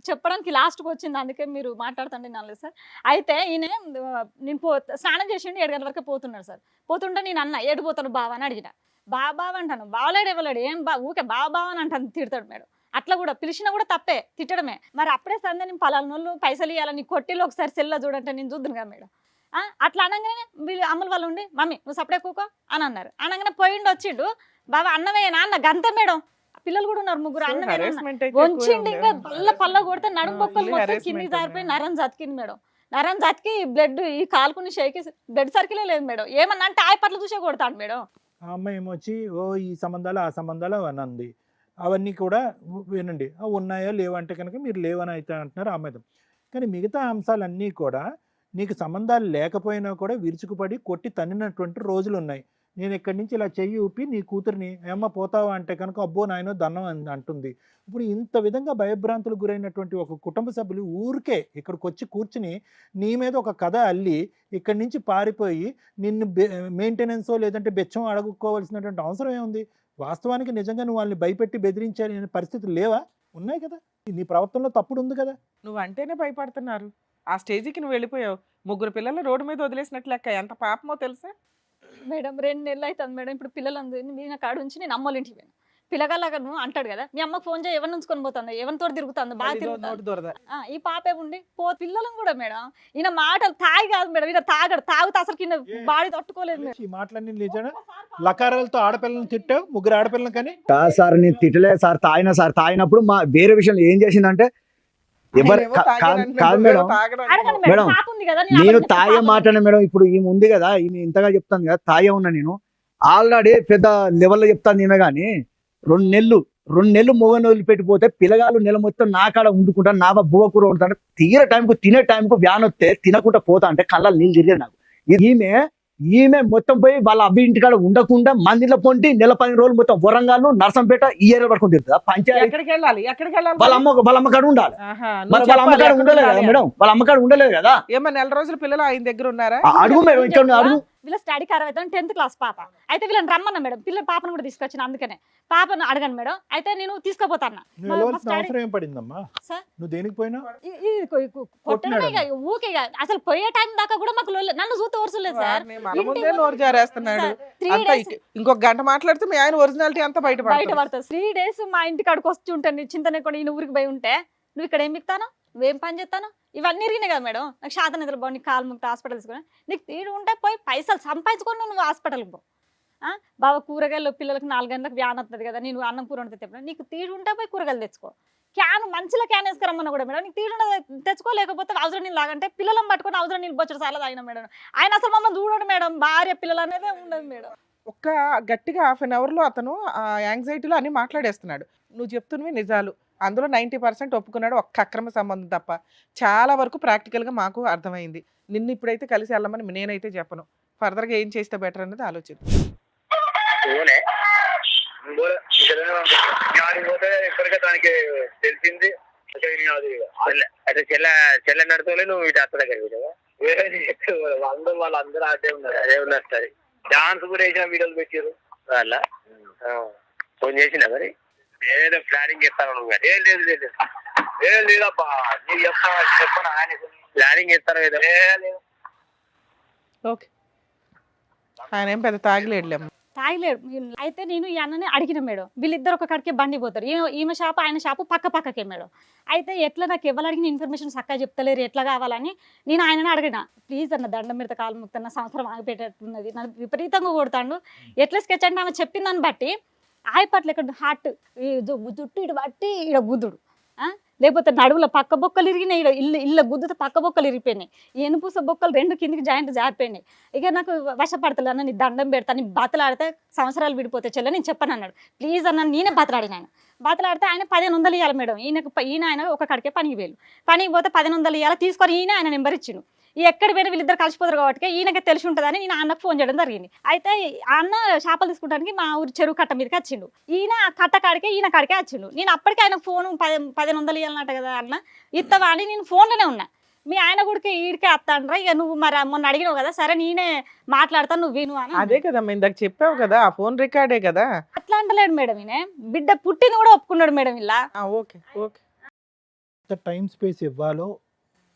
చెప్పడానికి లాస్ట్కి వచ్చింది, అందుకే మీరు మాట్లాడుతుండే నల్లలేదు సార్. అయితే ఈయన నేను స్నానం చేసిండు, 7 గంటల వరకు పోతున్నాడు సార్. పోతుంటే నేను అన్న ఏడిపోతాను బావ అని అడిగిన. బావ అంటాను, బావలేడు ఇవ్వలేడు, ఏం ఊకే బావ అని అంటాను, తిడతాడు మేడం. అట్లా కూడా పిలిచినా కూడా తప్పే, తిట్టడమే. మరి అప్పుడే సందే నేను పలానోళ్ళు పైసలు ఇవ్వాలని కొట్టిలో ఒకసారి సెల్లో చూడంటే నేను చూద్దును కదా మేడం. అట్లా అనగానే వీళ్ళు అమ్మల వాళ్ళు ఉండి మమ్మీ నువ్వు సపడే కూకో అని అన్నారు. అనగానే పోయిండు వచ్చిండు, బాబా అన్నమే నాన్న గంతే మేడం. పిల్లలు కూడా ఉన్నారు 3 అన్నమే వంచిండి, ఇంకా పల్ల కొడితే నడుము బొక్కలు మొత్తం కింది జారిపోయి నరం జతికింది మేడం. నరం జతికి బ్లడ్ ఈ కాలుకుని షేకి బ్లడ్ సర్కిలే లేదు మేడం. ఏమన్నా అంటే ఆయపట్ల చూసే కొడతాడు మేడం. ఆ అమ్మాయి ఏమొచ్చి ఓ ఈ సంబంధాలు ఆ సంబంధాలు అని అంది. అవన్నీ కూడా వినండి, ఉన్నాయో లేవంటే కనుక మీరు లేవని అయితే అంటున్నారు ఆ అమ్మాయి. కానీ మిగతా అంశాలన్నీ కూడా నీకు సంబంధాలు లేకపోయినా కూడా విరుచుకుపడి కొట్టి తన్నినటువంటి రోజులు ఉన్నాయి. నేను ఇక్కడి నుంచి ఇలా చెయ్యి ఊపి నీ కూతురిని ఏమ్మ పోతావా అంటే కనుక అబ్బో నాయనో దన్నం అంటుంది. ఇప్పుడు ఇంత విధంగా భయభ్రాంతులకు గురైనటువంటి ఒక కుటుంబ సభ్యులు ఊరికే ఇక్కడికి వచ్చి కూర్చుని నీ మీద ఒక కథ అల్లి ఇక్కడి నుంచి పారిపోయి నిన్ను మెయింటెనెన్సో లేదంటే బెచ్చం అడుగుకోవాల్సినటువంటి అవసరం ఏముంది? వాస్తవానికి నిజంగా నువ్వు వాళ్ళని భయపెట్టి బెదిరించే పరిస్థితులు లేవా? ఉన్నాయి కదా, నీ ప్రవర్తనలో తప్పుడు ఉంది కదా. నువ్వు అంటేనే భయపడుతున్నారు. ఆ స్టేజ్కి నువ్వు వెళ్ళిపోయావు. 3 పిల్లలు రోడ్డు మీద వదిలేసినట్లు లెక్క. ఎంత పాపమో తెలుసా మేడం. 2 నెలలు అవుతుంది మేడం. ఇప్పుడు పిల్లలు నేను కాడ ఉంచి నేను అమ్మోళ్ళ ఇంటికి పోయాను. పిల్లగాళ్ళగా నువ్వు అంటాడు కదా, మీ అమ్మకు ఫోన్ చేయి, ఎవరిని ఉంచుకొని పోతుంది, ఎవరితో తిరుగుతుంది, బాగా తిరుగుతుంది. నోటి దొరద. ఈ పాపే ఉండి పిల్లలను కూడా మేడం ఈయన మాటలు తాగి కాదు మేడం, ఈయన తాగుతా అసలు కింద బాడీ తట్టుకోలేదు మేడం. ఈ మాటలన్నీ నిజానా? లకారాలతో ఆడపిల్లలను తిట్టావు, 3 ఆడపిల్లలు కానీ. కాదు సార్, నేను తిట్టలేదు సార్. తాగినప్పుడు మా వేరే విషయం ఏం చేసిందంటే కాదు మేడం, అడగండి మేడం, మేడం, పాప ఉంది కదా, నేను తాగే మాటనే మేడం. ఇప్పుడు ఈమె ఉంది కదా, ఈమె ఇంతగా చెప్తాను కదా తాగే ఉన్నా నేను. ఆల్రెడీ పెద్ద లెవెల్లో చెప్తాను ఈమె. కానీ 2 నెలలు మొగను వదిలిపెట్టిపోతే పిల్లగాళ్ళు నెల మొత్తం నా కాడ వండుకుంటాను, నా బువ్వ కూర వండుతాను. తినే టైంకు వ్యాన్ వస్తే తినకుండా పోతా అంటే కళ్ళ నీళ్ళు తిరిగేది నాకు. ఈమె మొత్తం పోయి వాళ్ళ అబ్బాయి ఇంటికాడ ఉండకుండా మందిలో పొంటి నెల 10 రోజులు మొత్తం వరంగల్ నర్సంపేట ఈ ఏరియా పడుకుని తిరుగుతుందా పంచాయతీ ఎక్కడికి వెళ్ళాలి వాళ్ళ అమ్మకాడ ఉండాలి ఆహా, మరి నువ్వు వాళ్ళ అమ్మకాడ చెప్పాలి, ఉండలేదు కదా ఎక్కడ మేడం వాళ్ళ అమ్మకాడ ఉండలేదు కదా ఏమో నెల రోజులు పిల్లలు ఆయన దగ్గర ఉన్నారా? అడుగు మేడం ఇక్కడ అడుగు వీళ్ళ స్టడీ ఖరాబ్ అవుతుంది 10th క్లాస్ పాప అయితే వీళ్ళని రమ్మన్నా మేడం పిల్లల పాపను కూడా తీసుకొచ్చిన అందుకనే పాపను అడగండి మేడం అయితే నేను తీసుకుపోతాను నువ్వు వెళ్ళవలసిన అవసరం ఏం పడిందమ్మా? సార్. నువ్వు దేనికి పోయినా? కొట్టడమే ఇక, ఊకే ఇక. అసలు పోయే టైం దాకా కూడా మాకు నన్ను చూస్తే ఊరసలేదు సార్ వారిని మన ముందే నోరు జారేస్తున్నాడు. 3 అంతా days ఇంకొక గంట మాట్లాడితే మీ ఆయన ఒరిజినాలిటీ అంతా బయట బయట పడుతుంది 3 days మా ఇంటికి అడుగు వచ్చి ఉంటాను చింతనే కూడా ఈయన ఊరికి పోయి ఉంటే నువ్వు ఇక్కడ ఏం మిక్తాను నువ్వేం పని చేస్తాను ఇవన్నీ ఇరిగినాయి కదా మేడం నాకు శాతం నిద్ర బాగు నీకు కాలు ముక్త హాస్పిటల్ తీసుకుని నీకు తీడు ఉంటే పోయి పైసలు సంపాదించుకొని నువ్వు హాస్పిటల్కి పో బాబా కూరగాయలు పిల్లలకు 4 గంటలకు వ్యాన్ వస్తుంది కదా నేను అన్నం కూర వండితే తెప్ప నీకు తీడు ఉంటే పోయి కూరగాయలు తెచ్చుకో క్యాన్ మంచిలో క్యాన్ వేసుకురమ్మన్నా కూడా మేడం నీకు తీడు తెచ్చుకోలేకపోతే అవసరం నీళ్ళు లాగంటే పిల్లలను పట్టుకొని అవసరం నీళ్ళు బొచ్చడు చాలా తాగిన మేడం ఆయన అసలు మమ్మల్ని చూడడు మేడం భార్య పిల్లలు అనేది ఉండదు మేడం ఒక్క గట్టిగా హాఫ్ అన్ అవర్ లో అతను ఆ యాంగ్జైటీలో అన్ని మాట్లాడేస్తున్నాడు. నువ్వు చెప్తున్నవి నిజాలు, అందులో 90% ఒప్పుకున్నాడు, ఒక్క అక్రమ సంబంధం తప్ప. చాలా వరకు ప్రాక్టికల్ గా మాకు అర్థమైంది. నిన్ను ఇప్పుడైతే కలిసి వెళ్ళమని నేనైతే చెప్పను. ఫర్దర్ గా ఏం చేస్తే బెటర్ అనేది ఆలోచిద్దాం. దానికి తెలిసింది అయితే చెల్ల నడుతూనే నువ్వు ఇటు అత్త దగ్గర వాళ్ళందరూ అదే ఉన్నారు సరే డాన్స్ కూడా వేసిన వీడియోలు పెట్టారు వాళ్ళ ఫోన్ చేసినా మరి ఏదో ప్లానింగ్ చేస్తాను నువ్వు ఏం లేదు లేదు ఏం లేదబ్బా నీకు చెప్పను ఆయన ప్లానింగ్ చేస్తాను ఏదో లేదు ఓకే, ఆయన ఏం పెద్ద తాగిలేడులేమ్మ. తాగలేడు అయితే నేను ఈ అన్నని అడిగిన మేడం వీళ్ళిద్దరు ఒక కాడికే బండి పోతారు ఈమె షాపు ఆయన షాపు పక్క పక్కకే మేడం అయితే ఎట్లా నాకు ఎవరు అడిగిన ఇన్ఫర్మేషన్ చక్కగా చెప్తలేరు ఎట్లా కావాలని నేను ఆయనని అడిగిన ప్లీజ్ అన్న దండం మీద కాలు ముక్తన్న సంవత్సరం ఆగిపెట్టేట్టున్నది నన్ను విపరీతంగా కొడతాడు ఎట్లా స్కెచ్ అంటే ఆమె చెప్పిన దాన్ని బట్టి ఆయపట్ల ఇక్కడ హార్ట్ జుట్టు ఇటు బట్టి ఇడ గుద్దుడు లేకపోతే నడువుల పక్క బొక్కలు ఇరిగినాయి ఇళ్ళ గుద్దుతో పక్క బొక్కలు ఇరిగిపోయినాయి ఎనుపూస బొక్కలు 2 కిందికి జాయింట్ జారిపోయినాయి ఇక నాకు వశపడతలే అన్న నీ దండం పెడతాను నీ బతలాడితే సంవత్సరాలు విడిపోతే చెల్ల నేను చెప్పను అన్నాడు ప్లీజ్ అన్న నేనే బతలాడిన ఆయన బతలాడితే ఆయన 1500 ఇవ్వాలి మేడం ఈయన ఆయన ఒక కడికే పనికి వేలు పనికి పోతే 1500 ఇవ్వాలి తీసుకొని ఆయన నెంబర్ ఇచ్చిండు ఎక్కడ పోయినా వీళ్ళిద్దరు కలిసిపోతారు కాబట్టి ఈయనకి తెలిసి ఉంటుందని నేను అన్నకు ఫోన్ చేయడం జరిగింది అయితే అన్న చేపలు తీసుకుంటానికి మా ఊరు చెరువు కట్ట మీదకి వచ్చిండు ఈయన ఆ కట్ట కాడికే ఈయన కాడికే వచ్చిండు నేను అప్పటికే ఆయన ఫోన్ 1500 ఇవ్వాలన్నట్టు కదా అన్న ఇత్తవా అని నేను ఫోన్లోనే ఉన్నా మీ ఆయన కూడా ఈడికే వస్తాండ్రా ఇక నువ్వు మరి మొన్న అడిగినావు కదా సరే నేనే మాట్లాడతాను నువ్వు విను అని అదే కదమ్మా ఇందాక చెప్పావు కదా, ఆ ఫోన్ రికార్డే కదా. అట్లా అంటలేడు మేడం ఈయన బిడ్డ పుట్టింది కూడా ఒప్పుకున్నాడు మేడం ఇలా. ఓకే ఓకే, ఎంత టైం స్పేస్ ఇవ్వాలో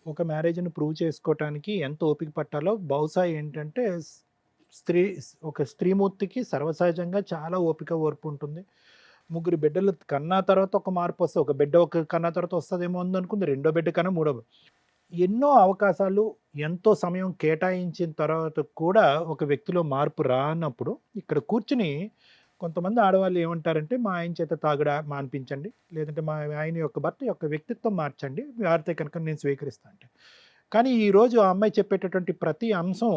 ఒక మ్యారేజ్ని ప్రూవ్ చేసుకోవటానికి ఎంత ఓపిక పట్టాలో బహుశా ఏంటంటే ఒక స్త్రీమూర్తికి సర్వసహజంగా చాలా ఓపిక ఓర్పు ఉంటుంది. 3 బిడ్డలు కన్నా తర్వాత ఒక మార్పు వస్తుంది, ఒక బిడ్డ ఒక కన్నా తర్వాత వస్తుందేమో ఉందనుకుంది, 2వ బిడ్డ కన్నా 3వ. ఎన్నో అవకాశాలు ఎంతో సమయం కేటాయించిన తర్వాత కూడా ఒక వ్యక్తిలో మార్పు రానప్పుడు ఇక్కడ కూర్చుని కొంతమంది ఆడవాళ్ళు ఏమంటారంటే మా ఆయన చేత తాగుడా మాన్పించండి, లేదంటే మా ఆయన యొక్క భర్త యొక్క వ్యక్తిత్వం మార్చండి, వారితే కనుక నేను స్వీకరిస్తాను అంటే. కానీ ఈరోజు ఆ అమ్మాయి చెప్పేటటువంటి ప్రతి అంశం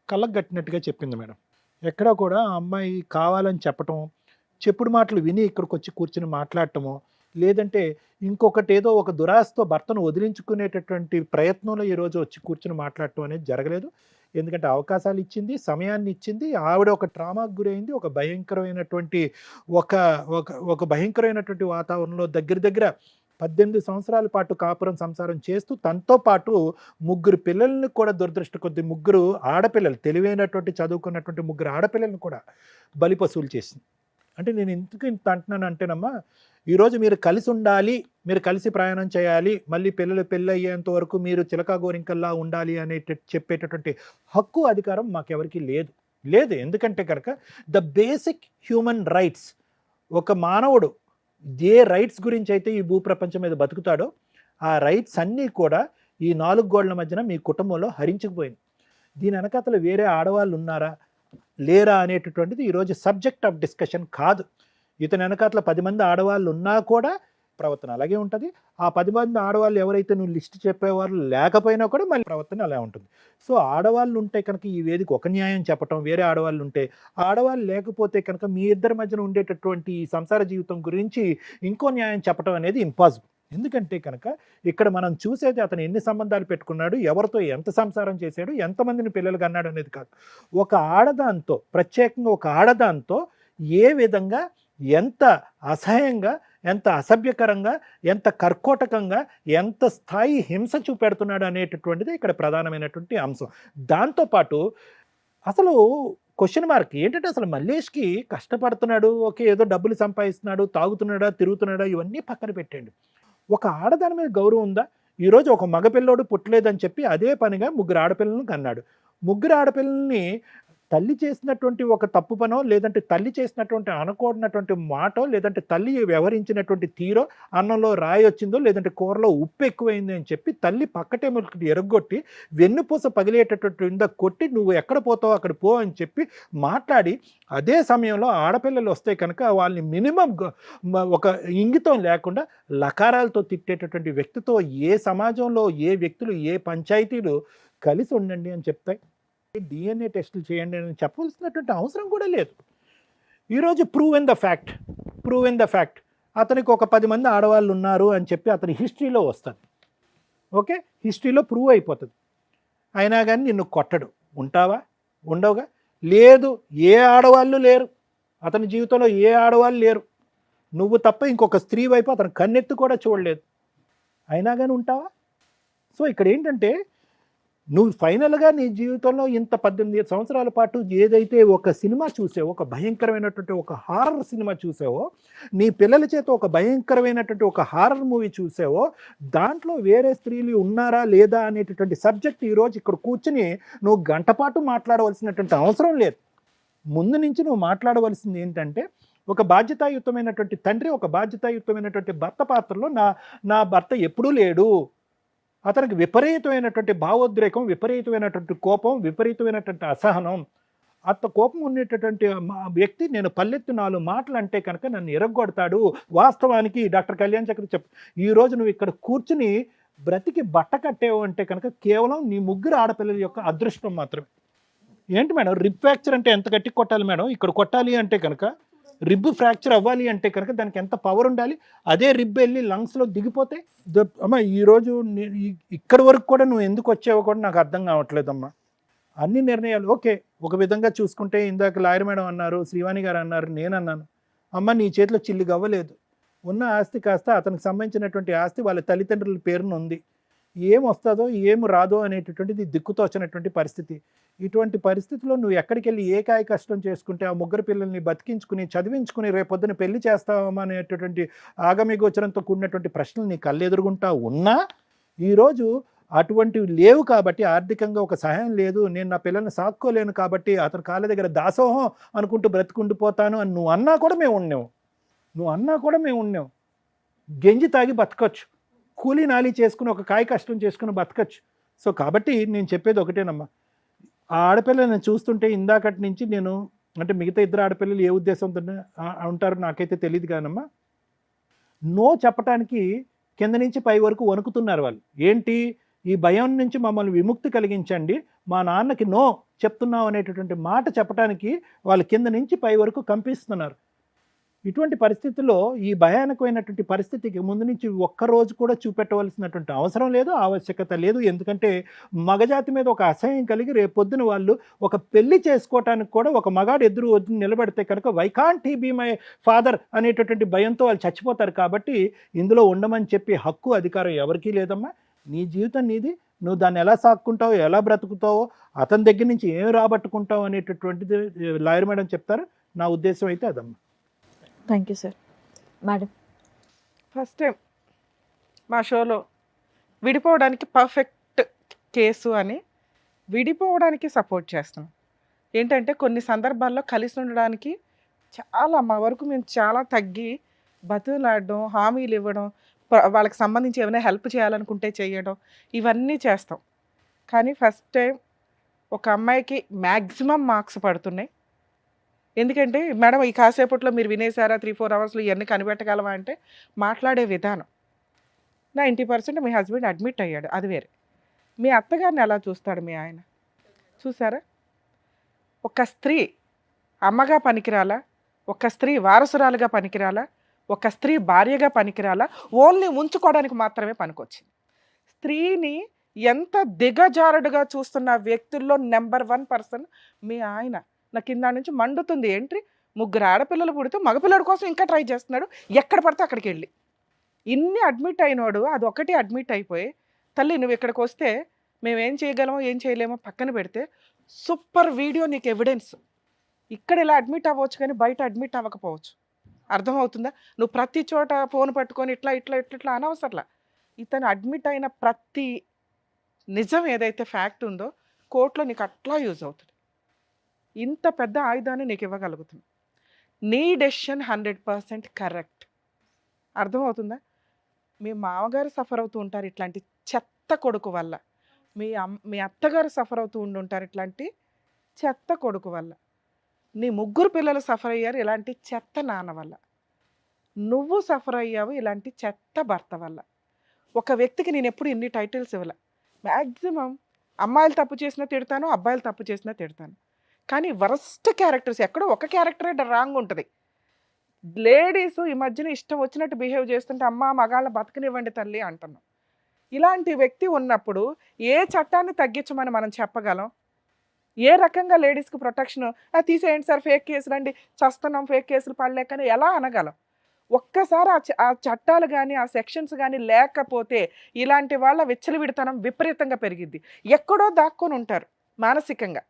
కళ్ళకు గట్టినట్టుగా చెప్పింది మేడం. ఎక్కడా కూడా ఆ అమ్మాయి కావాలని చెప్పటం, చెప్పుడు మాటలు విని ఇక్కడికి వచ్చి కూర్చుని మాట్లాడటమో, లేదంటే ఇంకొకటి ఏదో ఒక దురాశతో భర్తను వదిలించుకునేటటువంటి ప్రయత్నంలో ఈరోజు వచ్చి కూర్చుని మాట్లాడటం అనేది జరగలేదు. ఎందుకంటే అవకాశాలు ఇచ్చింది, సమయాన్ని ఇచ్చింది, ఆవిడ ఒక ట్రామాకు గురైంది, ఒక భయంకరమైనటువంటి ఒక భయంకరమైనటువంటి వాతావరణంలో దగ్గర 18 సంవత్సరాల పాటు కాపురం సంసారం చేస్తూ తనతో పాటు 3 పిల్లల్ని కూడా దురదృష్ట కొద్ది 3 ఆడపిల్లలు, తెలివైనటువంటి చదువుకున్నటువంటి 3 ఆడపిల్లల్ని కూడా బలిపశువులు చేసింది. అంటే నేను ఎందుకు ఇంత అంటున్నాను అంటేనమ్మా, ఈరోజు మీరు కలిసి ఉండాలి, మీరు కలిసి ప్రయాణం చేయాలి, మళ్ళీ పిల్లలు పెళ్ళి అయ్యేంత వరకు మీరు చిలకా గోరింకల్లా ఉండాలి అనే చెప్పేటటువంటి హక్కు అధికారం మాకెవరికి లేదు. ఎందుకంటే కనుక ద బేసిక్ హ్యూమన్ రైట్స్, ఒక మానవుడు ఏ రైట్స్ గురించి అయితే ఈ భూప్రపంచం మీద బతుకుతాడో ఆ రైట్స్ అన్నీ కూడా ఈ 4 గోడల మధ్యన మీ కుటుంబంలో హరించుకుపోయింది. దీని వెనకాతల వేరే ఆడవాళ్ళు ఉన్నారా లేరా అనేటటువంటిది ఈరోజు సబ్జెక్ట్ ఆఫ్ డిస్కషన్ కాదు. ఇతని వెనకాతల 10 మంది ఆడవాళ్ళు ఉన్నా కూడా ప్రవర్తన అలాగే ఉంటుంది. ఆ 10 మంది ఆడవాళ్ళు ఎవరైతే నువ్వు లిస్ట్ చెప్పేవారు లేకపోయినా కూడా మళ్ళీ ప్రవర్తన అలా ఉంటుంది. సో ఆడవాళ్ళు ఉంటే కనుక ఈ వేదిక ఒక న్యాయం చెప్పటం, వేరే ఆడవాళ్ళు ఉంటే, ఆడవాళ్ళు లేకపోతే కనుక మీ ఇద్దరి మధ్యన ఉండేటటువంటి ఈ సంసార జీవితం గురించి ఇంకో న్యాయం చెప్పటం అనేది ఇంపాసిబుల్. ఎందుకంటే కనుక ఇక్కడ మనం చూసేది అతను ఎన్ని సంబంధాలు పెట్టుకున్నాడు, ఎవరితో ఎంత సంసారం చేశాడు, ఎంతమందిని పిల్లలు కన్నాడు అనేది కాదు. ఒక ఆడదాంతో, ప్రత్యేకంగా ఒక ఆడదాంతో ఏ విధంగా, ఎంత అసహ్యంగా, ఎంత అసభ్యకరంగా, ఎంత కర్కోటకంగా, ఎంత స్థాయి హింస చూపెడుతున్నాడు అనేటటువంటిది ఇక్కడ ప్రధానమైనటువంటి అంశం. దాంతోపాటు అసలు క్వశ్చన్ మార్క్ ఏంటంటే, అసలు మల్లేష్కి కష్టపడుతున్నాడు, ఓకే, ఏదో డబ్బులు సంపాదిస్తున్నాడు, తాగుతున్నాడా, తిరుగుతున్నాడా, ఇవన్నీ పక్కన పెట్టండి. ఒక ఆడదాని మీద గౌరవం ఉందా? ఈరోజు ఒక మగపిల్లోడు పుట్టలేదని చెప్పి అదే పనిగా 3 ఆడపిల్లలను కన్నాడు. 3 ఆడపిల్లల్ని తల్లి చేసినటువంటి ఒక తప్పు పనో, లేదంటే తల్లి చేసినటువంటి అనకూడనటువంటి మాటో, లేదంటే తల్లి వ్యవహరించినటువంటి తీరో, అన్నంలో రాయి వచ్చిందో, లేదంటే కూరలో ఉప్పు ఎక్కువైంది అని చెప్పి తల్లి పక్కటేములకి ఎరగొట్టి వెన్నుపూస పగిలేటటువంటి కొట్టి నువ్వు ఎక్కడ పోతావో అక్కడ పో అని చెప్పి మాట్లాడి, అదే సమయంలో ఆడపిల్లలు వస్తే కనుక వాళ్ళని మినిమం ఒక ఇంగితం లేకుండా లకారాలతో తిట్టేటటువంటి వ్యక్తితో ఏ సమాజంలో, ఏ వ్యక్తులు, ఏ పంచాయతీలు కలిసి ఉండండి అని చెప్తాయి? DNA టెస్టులు చేయండి అని చెప్పవలసినటువంటి అవసరం కూడా లేదు. ఈరోజు ప్రూవ్ ఇన్ ద ఫ్యాక్ట్ అతనికి ఒక 10 మంది ఆడవాళ్ళు ఉన్నారు అని చెప్పి అతని హిస్టరీలో వస్తుంది. ఓకే, హిస్టరీలో ప్రూవ్ అయిపోతుంది. అయినా కానీ నిన్ను కొట్టడు. ఉంటావా? ఉండవుగా. లేదు, ఏ ఆడవాళ్ళు లేరు అతని జీవితంలో, ఏ ఆడవాళ్ళు లేరు. నువ్వు తప్ప ఇంకొక స్త్రీ వైపు అతను కన్నెత్తి కూడా చూడలేదు. అయినా కానీ ఉంటావా? సో ఇక్కడ ఏంటంటే, నువ్వు ఫైనల్గా నీ జీవితంలో ఇంత 18 సంవత్సరాల పాటు ఏదైతే ఒక సినిమా చూసావో, ఒక భయంకరమైనటువంటి ఒక హారర్ సినిమా చూసావో, నీ పిల్లల చేత ఒక భయంకరమైనటువంటి ఒక హారర్ మూవీ చూసావో, దాంట్లో వేరే స్త్రీలు ఉన్నారా లేదా అనేటటువంటి సబ్జెక్ట్ ఈరోజు ఇక్కడ కూర్చుని నువ్వు గంటపాటు మాట్లాడవలసినటువంటి అవసరం లేదు. ముందు నుంచి నువ్వు మాట్లాడవలసింది ఏంటంటే, ఒక బాధ్యతాయుతమైనటువంటి తండ్రి, ఒక బాధ్యతాయుతమైనటువంటి భర్త పాత్రలో నా భర్త ఎప్పుడూ లేడు, అతనికి విపరీతమైనటువంటి భావోద్రేకం, విపరీతమైనటువంటి కోపం, విపరీతమైనటువంటి అసహనం, అంత కోపం ఉండేటటువంటి వ్యక్తి నేను పల్లెత్తి 4 మాటలు అంటే కనుక నన్ను ఎరగొడతాడు. వాస్తవానికి డాక్టర్ కళ్యాణ్ చక్ర ఈరోజు నువ్వు ఇక్కడ కూర్చుని బ్రతికి బట్ట కట్టేవు అంటే కనుక కేవలం నీ 3 ఆడపిల్లల యొక్క అదృష్టం మాత్రమే. ఏంటి మేడం, రిబ్ ఫ్రాక్చర్ అంటే ఎంత గట్టి కొట్టాలి మేడం? ఇక్కడ కొట్టాలి అంటే కనుక, రిబ్ ఫ్రాక్చర్ అవ్వాలి అంటే కనుక దానికి ఎంత పవర్ ఉండాలి? అదే రిబ్ వెళ్ళి లంగ్స్లో దిగిపోతే అమ్మా, ఈరోజు ఇక్కడి వరకు కూడా నువ్వు ఎందుకు వచ్చావో కూడా నాకు అర్థం కావట్లేదమ్మా. అన్ని నిర్ణయాలు ఓకే, ఒక విధంగా చూసుకుంటే ఇందాక లాయర్ మేడం అన్నారు, శ్రీవాణి గారు అన్నారు, నేను అన్నాను, అమ్మ నీ చేతిలో చిల్లిగా అవ్వలేదు. ఉన్న ఆస్తి కాస్త అతనికి సంబంధించినటువంటి ఆస్తి వాళ్ళ తల్లిదండ్రుల పేరున ఉంది. ఏం వస్తుందో ఏం రాదో అనేటటువంటిది దిక్కుతోచినటువంటి పరిస్థితి. ఇటువంటి పరిస్థితిలో నువ్వు ఎక్కడికి వెళ్ళి ఏ కాయ కష్టం చేసుకుంటే ఆ 3 పిల్లల్ని బతికించుకుని, చదివించుకుని రేపొద్దున పెళ్లి చేస్తావా అనేటటువంటి ఆగమి గోచరంతో కూడినటువంటి ప్రశ్నలు నీ కళ్ళెదురుగుంటా ఉన్నా, ఈరోజు అటువంటివి లేవు కాబట్టి, ఆర్థికంగా ఒక సహాయం లేదు, నేను నా పిల్లల్ని సాక్కోలేను కాబట్టి అతని కాళ్ళ దగ్గర దాసోహం అనుకుంటూ బ్రతుకుండిపోతాను అని నువ్వు అన్నా కూడా మేము ఉన్నాం. గెంజి తాగి బతకచ్చు, కూలీ నాలి చేసుకుని ఒక కాయ కష్టం చేసుకుని బతకచ్చు. సో కాబట్టి నేను చెప్పేది ఒకటేనమ్మా, ఆ ఆడపిల్లని చూస్తుంటే ఇందాకటి నుంచి నేను, అంటే మిగతా 2 ఆడపిల్లలు ఏ ఉద్దేశంతో ఉంటారో నాకైతే తెలియదు కానమ్మా, నో చెప్పటానికి కింద నుంచి పై వరకు వణుకుతున్నారు వాళ్ళు. ఏంటి, ఈ భయం నుంచి మమ్మల్ని విముక్తి కలిగించండి, మా నాన్నకి నో చెప్తున్నాం అనేటటువంటి మాట చెప్పడానికి వాళ్ళు కింద నుంచి పై వరకు కంపిస్తున్నారు. ఇటువంటి పరిస్థితుల్లో ఈ భయానకమైనటువంటి పరిస్థితికి ముందు నుంచి ఒక్కరోజు కూడా చూపెట్టవలసినటువంటి అవసరం లేదు, ఆవశ్యకత లేదు. ఎందుకంటే మగజాతి మీద ఒక అసహ్యం కలిగి రేపొద్దున వాళ్ళు ఒక పెళ్లి చేసుకోవటానికి కూడా ఒక మగాడు ఎదురు నిలబడితే కనుక why can't he be my father అనేటటువంటి భయంతో వాళ్ళు చచ్చిపోతారు. కాబట్టి ఇందులో ఉండమని చెప్పి హక్కు, అధికారం ఎవరికీ లేదమ్మా. నీ జీవితం నీది, నువ్వు దాన్ని ఎలా సాక్కుంటావో, ఎలా బ్రతుకుతావో, అతని దగ్గర నుంచి ఏం రాబట్టుకుంటావు అనేటటువంటిది లాయర్ మేడం చెప్తారు. నా ఉద్దేశం అయితే అదమ్మా. Thank you sir. Madam, first time మా షోలో విడిపోవడానికి పర్ఫెక్ట్ కేసు అని విడిపోవడానికి సపోర్ట్ చేస్తున్నాం. ఏంటంటే కొన్ని సందర్భాల్లో కలిసి ఉండడానికి చాలా మా వరకు మేము చాలా తగ్గి బతులాడడం, హామీలు ఇవ్వడం, వాళ్ళకి సంబంధించి ఏమైనా హెల్ప్ చేయాలనుకుంటే చేయడం, ఇవన్నీ చేస్తాం. కానీ ఫస్ట్ టైం ఒక అమ్మాయికి మ్యాక్సిమం మార్క్స్ పడుతున్నాయి. ఎందుకంటే మేడం ఈ కాసేపట్లో మీరు వినేసారా 3-4 అవర్స్లో ఇవన్నీ కనిపెట్టగలవా అంటే, మాట్లాడే విధానం 90% మీ హస్బెండ్ అడ్మిట్ అయ్యాడు, అది వేరే. మీ అత్తగారిని ఎలా చూస్తాడు మీ ఆయన చూసారా? ఒక స్త్రీ అమ్మగా పనికిరాలా, ఒక స్త్రీ వారసురాలుగా పనికిరాలా, ఒక స్త్రీ భార్యగా పనికిరాలా, ఓన్లీ ఉంచుకోవడానికి మాత్రమే పనికొచ్చింది. స్త్రీని ఎంత దిగజారుడుగా చూస్తున్న వ్యక్తుల్లో నెంబర్ 1 పర్సన్ మీ ఆయన. నా కింద నుంచి మండుతుంది. ఏంటి 3 ఆడపిల్లలు పుడితే మగపిల్లడి కోసం ఇంకా ట్రై చేస్తున్నాడు. ఎక్కడ పడితే అక్కడికి వెళ్ళి ఇన్ని అడ్మిట్ అయినోడు అదొకటి అడ్మిట్ అయిపోయి, తల్లి నువ్వు ఇక్కడికి వస్తే మేము ఏం చేయగలమో ఏం చేయలేమో పక్కన పెడితే సూపర్ వీడియో నీకు ఎవిడెన్స్. ఇక్కడ ఇలా అడ్మిట్ అవ్వచ్చు కానీ బయట అడ్మిట్ అవ్వకపోవచ్చు. అర్థమవుతుందా? నువ్వు ప్రతి చోట ఫోన్ పట్టుకొని ఇట్లా ఇట్లా ఇట్లా ఇట్లా అనవసరంలా. ఇతను అడ్మిట్ అయిన ప్రతి నిజం ఏదైతే ఫ్యాక్ట్ ఉందో కోర్టులో నీకు అట్లా యూజ్ అవుతుంది. ఇంత పెద్ద ఆయుధాన్ని నీకు ఇవ్వగలుగుతుంది. నీ డెసిషన్ 100% కరెక్ట్. అర్థమవుతుందా? మీ మామగారు సఫర్ అవుతూ ఉంటారు ఇట్లాంటి చెత్త కొడుకు వల్ల. మీ అత్తగారు సఫర్ అవుతూ ఉండుంటారు ఇట్లాంటి చెత్త కొడుకు వల్ల. నీ 3 పిల్లలు సఫర్ అయ్యారు ఇలాంటి చెత్త నాన్న వల్ల. నువ్వు సఫర్ అయ్యావు ఇలాంటి చెత్త భర్త వల్ల. ఒక వ్యక్తికి నేను ఎప్పుడు ఇన్ని టైటిల్స్ ఇవ్వలే. మ్యాక్సిమం అమ్మాయిలు తప్పు చేసినా తిడతాను, అబ్బాయిలు తప్పు చేసినా తిడతాను. కానీ వరస్ట్ క్యారెక్టర్స్ ఎక్కడో ఒక క్యారెక్టరే రాంగ్ ఉంటుంది. లేడీస్ ఈ మధ్యన ఇష్టం వచ్చినట్టు బిహేవ్ చేస్తుంటే అమ్మ మగాళ్ళ బతకనివ్వండి తల్లి అంటున్నాం. ఇలాంటి వ్యక్తి ఉన్నప్పుడు ఏ చట్టాన్ని తగ్గించమని మనం చెప్పగలం? ఏ రకంగా లేడీస్కి ప్రొటెక్షన్ తీసేయండి సార్, ఫేక్ కేసులు అండి, చస్తున్నాం ఫేక్ కేసులు పడలేకని ఎలా అనగలం? ఒక్కసారి ఆ చట్టాలు కానీ ఆ సెక్షన్స్ కానీ లేకపోతే ఇలాంటి వాళ్ళ విచ్చలవిడితనం విపరీతంగా పెరిగిద్ది. ఎక్కడో దాక్కొని ఉంటారు మానసికంగా.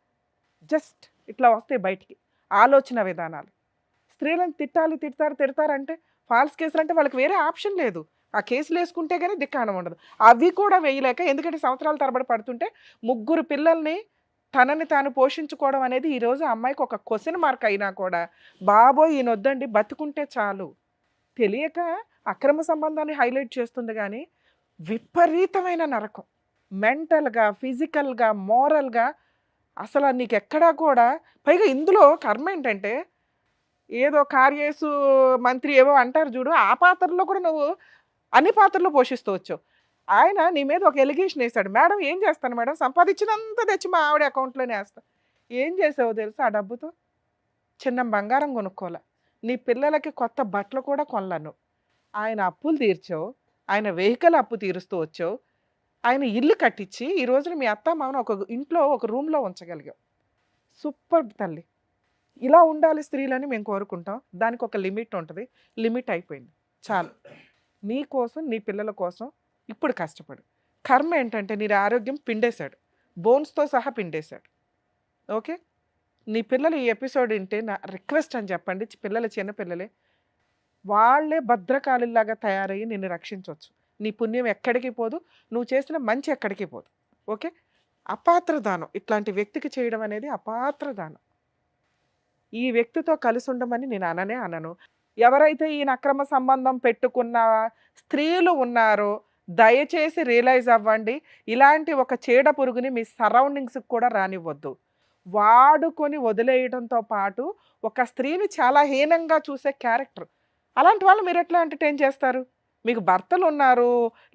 జస్ట్ ఇట్లా వస్తాయి బయటికి ఆలోచన విధానాలు. స్త్రీలను తిడతారంటే ఫాల్స్ కేసులు అంటే వాళ్ళకి వేరే ఆప్షన్ లేదు. ఆ కేసులు వేసుకుంటే కానీ దిక్కాణం ఉండదు. అవి కూడా వేయలేక, ఎందుకంటే సంవత్సరాల తరబడి పడుతుంటే 3 పిల్లల్ని తనని తాను పోషించుకోవడం అనేది ఈరోజు అమ్మాయికి ఒక క్వశ్చన్ మార్క్ అయినా కూడా బాబోయ్ ఈయనొద్దండి బతుకుంటే చాలు తెలియక అక్రమ సంబంధాన్ని హైలైట్ చేస్తుంది. కానీ విపరీతమైన నరకం మెంటల్గా, ఫిజికల్గా, మోరల్గా అసలు నీకు ఎక్కడా కూడా. పైగా ఇందులో కర్మ ఏంటంటే ఏదో కార్యేసు మంత్రి ఏవో అంటారు చూడు, ఆ పాత్రలో కూడా నువ్వు అన్ని పాత్రలు పోషిస్తూ వచ్చావు. ఆయన నీ మీద ఒక ఎలిగేషన్ వేశాడు. మేడం ఏం చేస్తాను మేడం, సంపాదించినంత తెచ్చి మా ఆవిడ అకౌంట్లోనే వేస్తా. ఏం చేసావో తెలుసా? ఆ డబ్బుతో చిన్న బంగారం కొనుక్కోలే, నీ పిల్లలకి కొత్త బట్టలు కూడా కొనలను. ఆయన అప్పులు తీర్చావు, ఆయన వెహికల్ అప్పు తీరుస్తూ వచ్చావు, ఆయన ఇల్లు కట్టించి ఈ రోజున మీ అత్త మామను ఒక ఇంట్లో ఒక రూమ్లో ఉంచగలిగావు. సూపర్ తల్లి. ఇలా ఉండాలి స్త్రీలని మేము కోరుకుంటాం. దానికి ఒక లిమిట్ ఉంటుంది. లిమిట్ అయిపోయింది, చాలు. నీ కోసం నీ పిల్లల కోసం ఇప్పుడు కష్టపడు. కర్మ ఏంటంటే నీ ఆరోగ్యం పిండేశాడు, బోన్స్తో సహా పిండేశాడు. ఓకే, నీ పిల్లలు ఈ ఎపిసోడ్ వింటే నా రిక్వెస్ట్ అని చెప్పండి. పిల్లలు చిన్న పిల్లలే, వాళ్ళే భద్రకాళిలాగా తయారయ్యి నిన్ను రక్షించవచ్చు. నీ పుణ్యం ఎక్కడికి పోదు, నువ్వు చేసిన మంచి ఎక్కడికి పోదు. ఓకే, అపాత్రదానం ఇట్లాంటి వ్యక్తికి చేయడం అనేది అపాత్రదానం. ఈ వ్యక్తితో కలిసి ఉండమని నేను అనను. ఎవరైతే ఈయన అక్రమ సంబంధం పెట్టుకున్న స్త్రీలు ఉన్నారో దయచేసి రియలైజ్ అవ్వండి. ఇలాంటి ఒక చీడ పురుగుని మీ సరౌండింగ్స్కి కూడా రానివ్వద్దు. వాడుకొని వదిలేయడంతో పాటు ఒక స్త్రీని చాలా హీనంగా చూసే క్యారెక్టర్. అలాంటి వాళ్ళు మీరు ఎట్లా ఎంటర్టైన్ చేస్తారు? మీకు భర్తలు ఉన్నారు,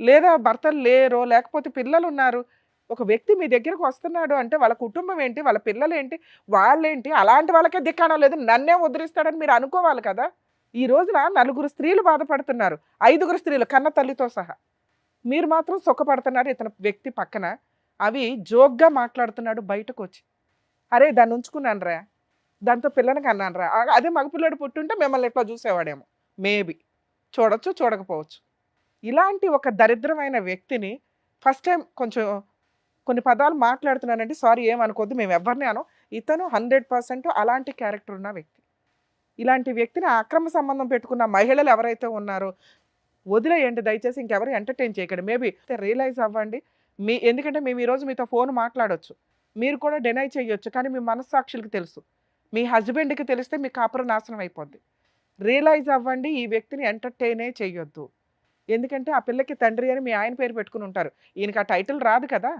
లేదా భర్తలు లేరో, లేకపోతే పిల్లలు ఉన్నారు. ఒక వ్యక్తి మీ దగ్గరకు వస్తున్నాడు అంటే వాళ్ళ కుటుంబం ఏంటి, వాళ్ళ పిల్లలు ఏంటి, వాళ్ళేంటి, అలాంటి వాళ్ళకే దిక్కాడం లేదు, నన్నే ఉద్ధరిస్తాడని మీరు అనుకోవాలి కదా. ఈ రోజున 4 స్త్రీలు బాధపడుతున్నారు, 5 స్త్రీలు కన్న తల్లితో సహా. మీరు మాత్రం సుఖపడుతున్నారు ఇతను వ్యక్తి పక్కన. అవి జోక్గా మాట్లాడుతున్నాడు బయటకు వచ్చి. అరే దాన్ని ఉంచుకున్నాను రా, దాంతో పిల్లని కన్నాను రా, అదే మగపిల్లడు పుట్టుంటే మిమ్మల్ని ఎట్లా చూసేవాడేమో. మేబీ చూడొచ్చు, చూడకపోవచ్చు. ఇలాంటి ఒక దరిద్రమైన వ్యక్తిని ఫస్ట్ టైం కొంచెం కొన్ని పదాలు మాట్లాడుతున్నానంటే సారీ ఏమనుకోద్దు, మేము ఎవరిని అనం. ఇతను 100% అలాంటి క్యారెక్టర్ ఉన్న వ్యక్తి. ఇలాంటి వ్యక్తిని అక్రమ సంబంధం పెట్టుకున్న మహిళలు ఎవరైతే ఉన్నారో వదిలేయండి దయచేసి. ఇంకెవరు ఎంటర్టైన్ చేయకండి. మేబీ రియలైజ్ అవ్వండి. ఎందుకంటే మేము ఈరోజు మీతో ఫోన్ మాట్లాడవచ్చు, మీరు కూడా డెనై చేయొచ్చు, కానీ మీ మనస్సాక్షులకి తెలుసు. మీ హస్బెండ్కి తెలిస్తే మీ కాపురం నాశనం అయిపోద్ది. రియలైజ్ అవ్వండి, ఈ వ్యక్తిని ఎంటర్టైనే చేయొద్దు. ఎందుకంటే ఆ పిల్లకి తండ్రి అని మీ ఆయన పేరు పెట్టుకుని ఉంటారు, ఈయనకి ఆ టైటిల్ రాదు కదా.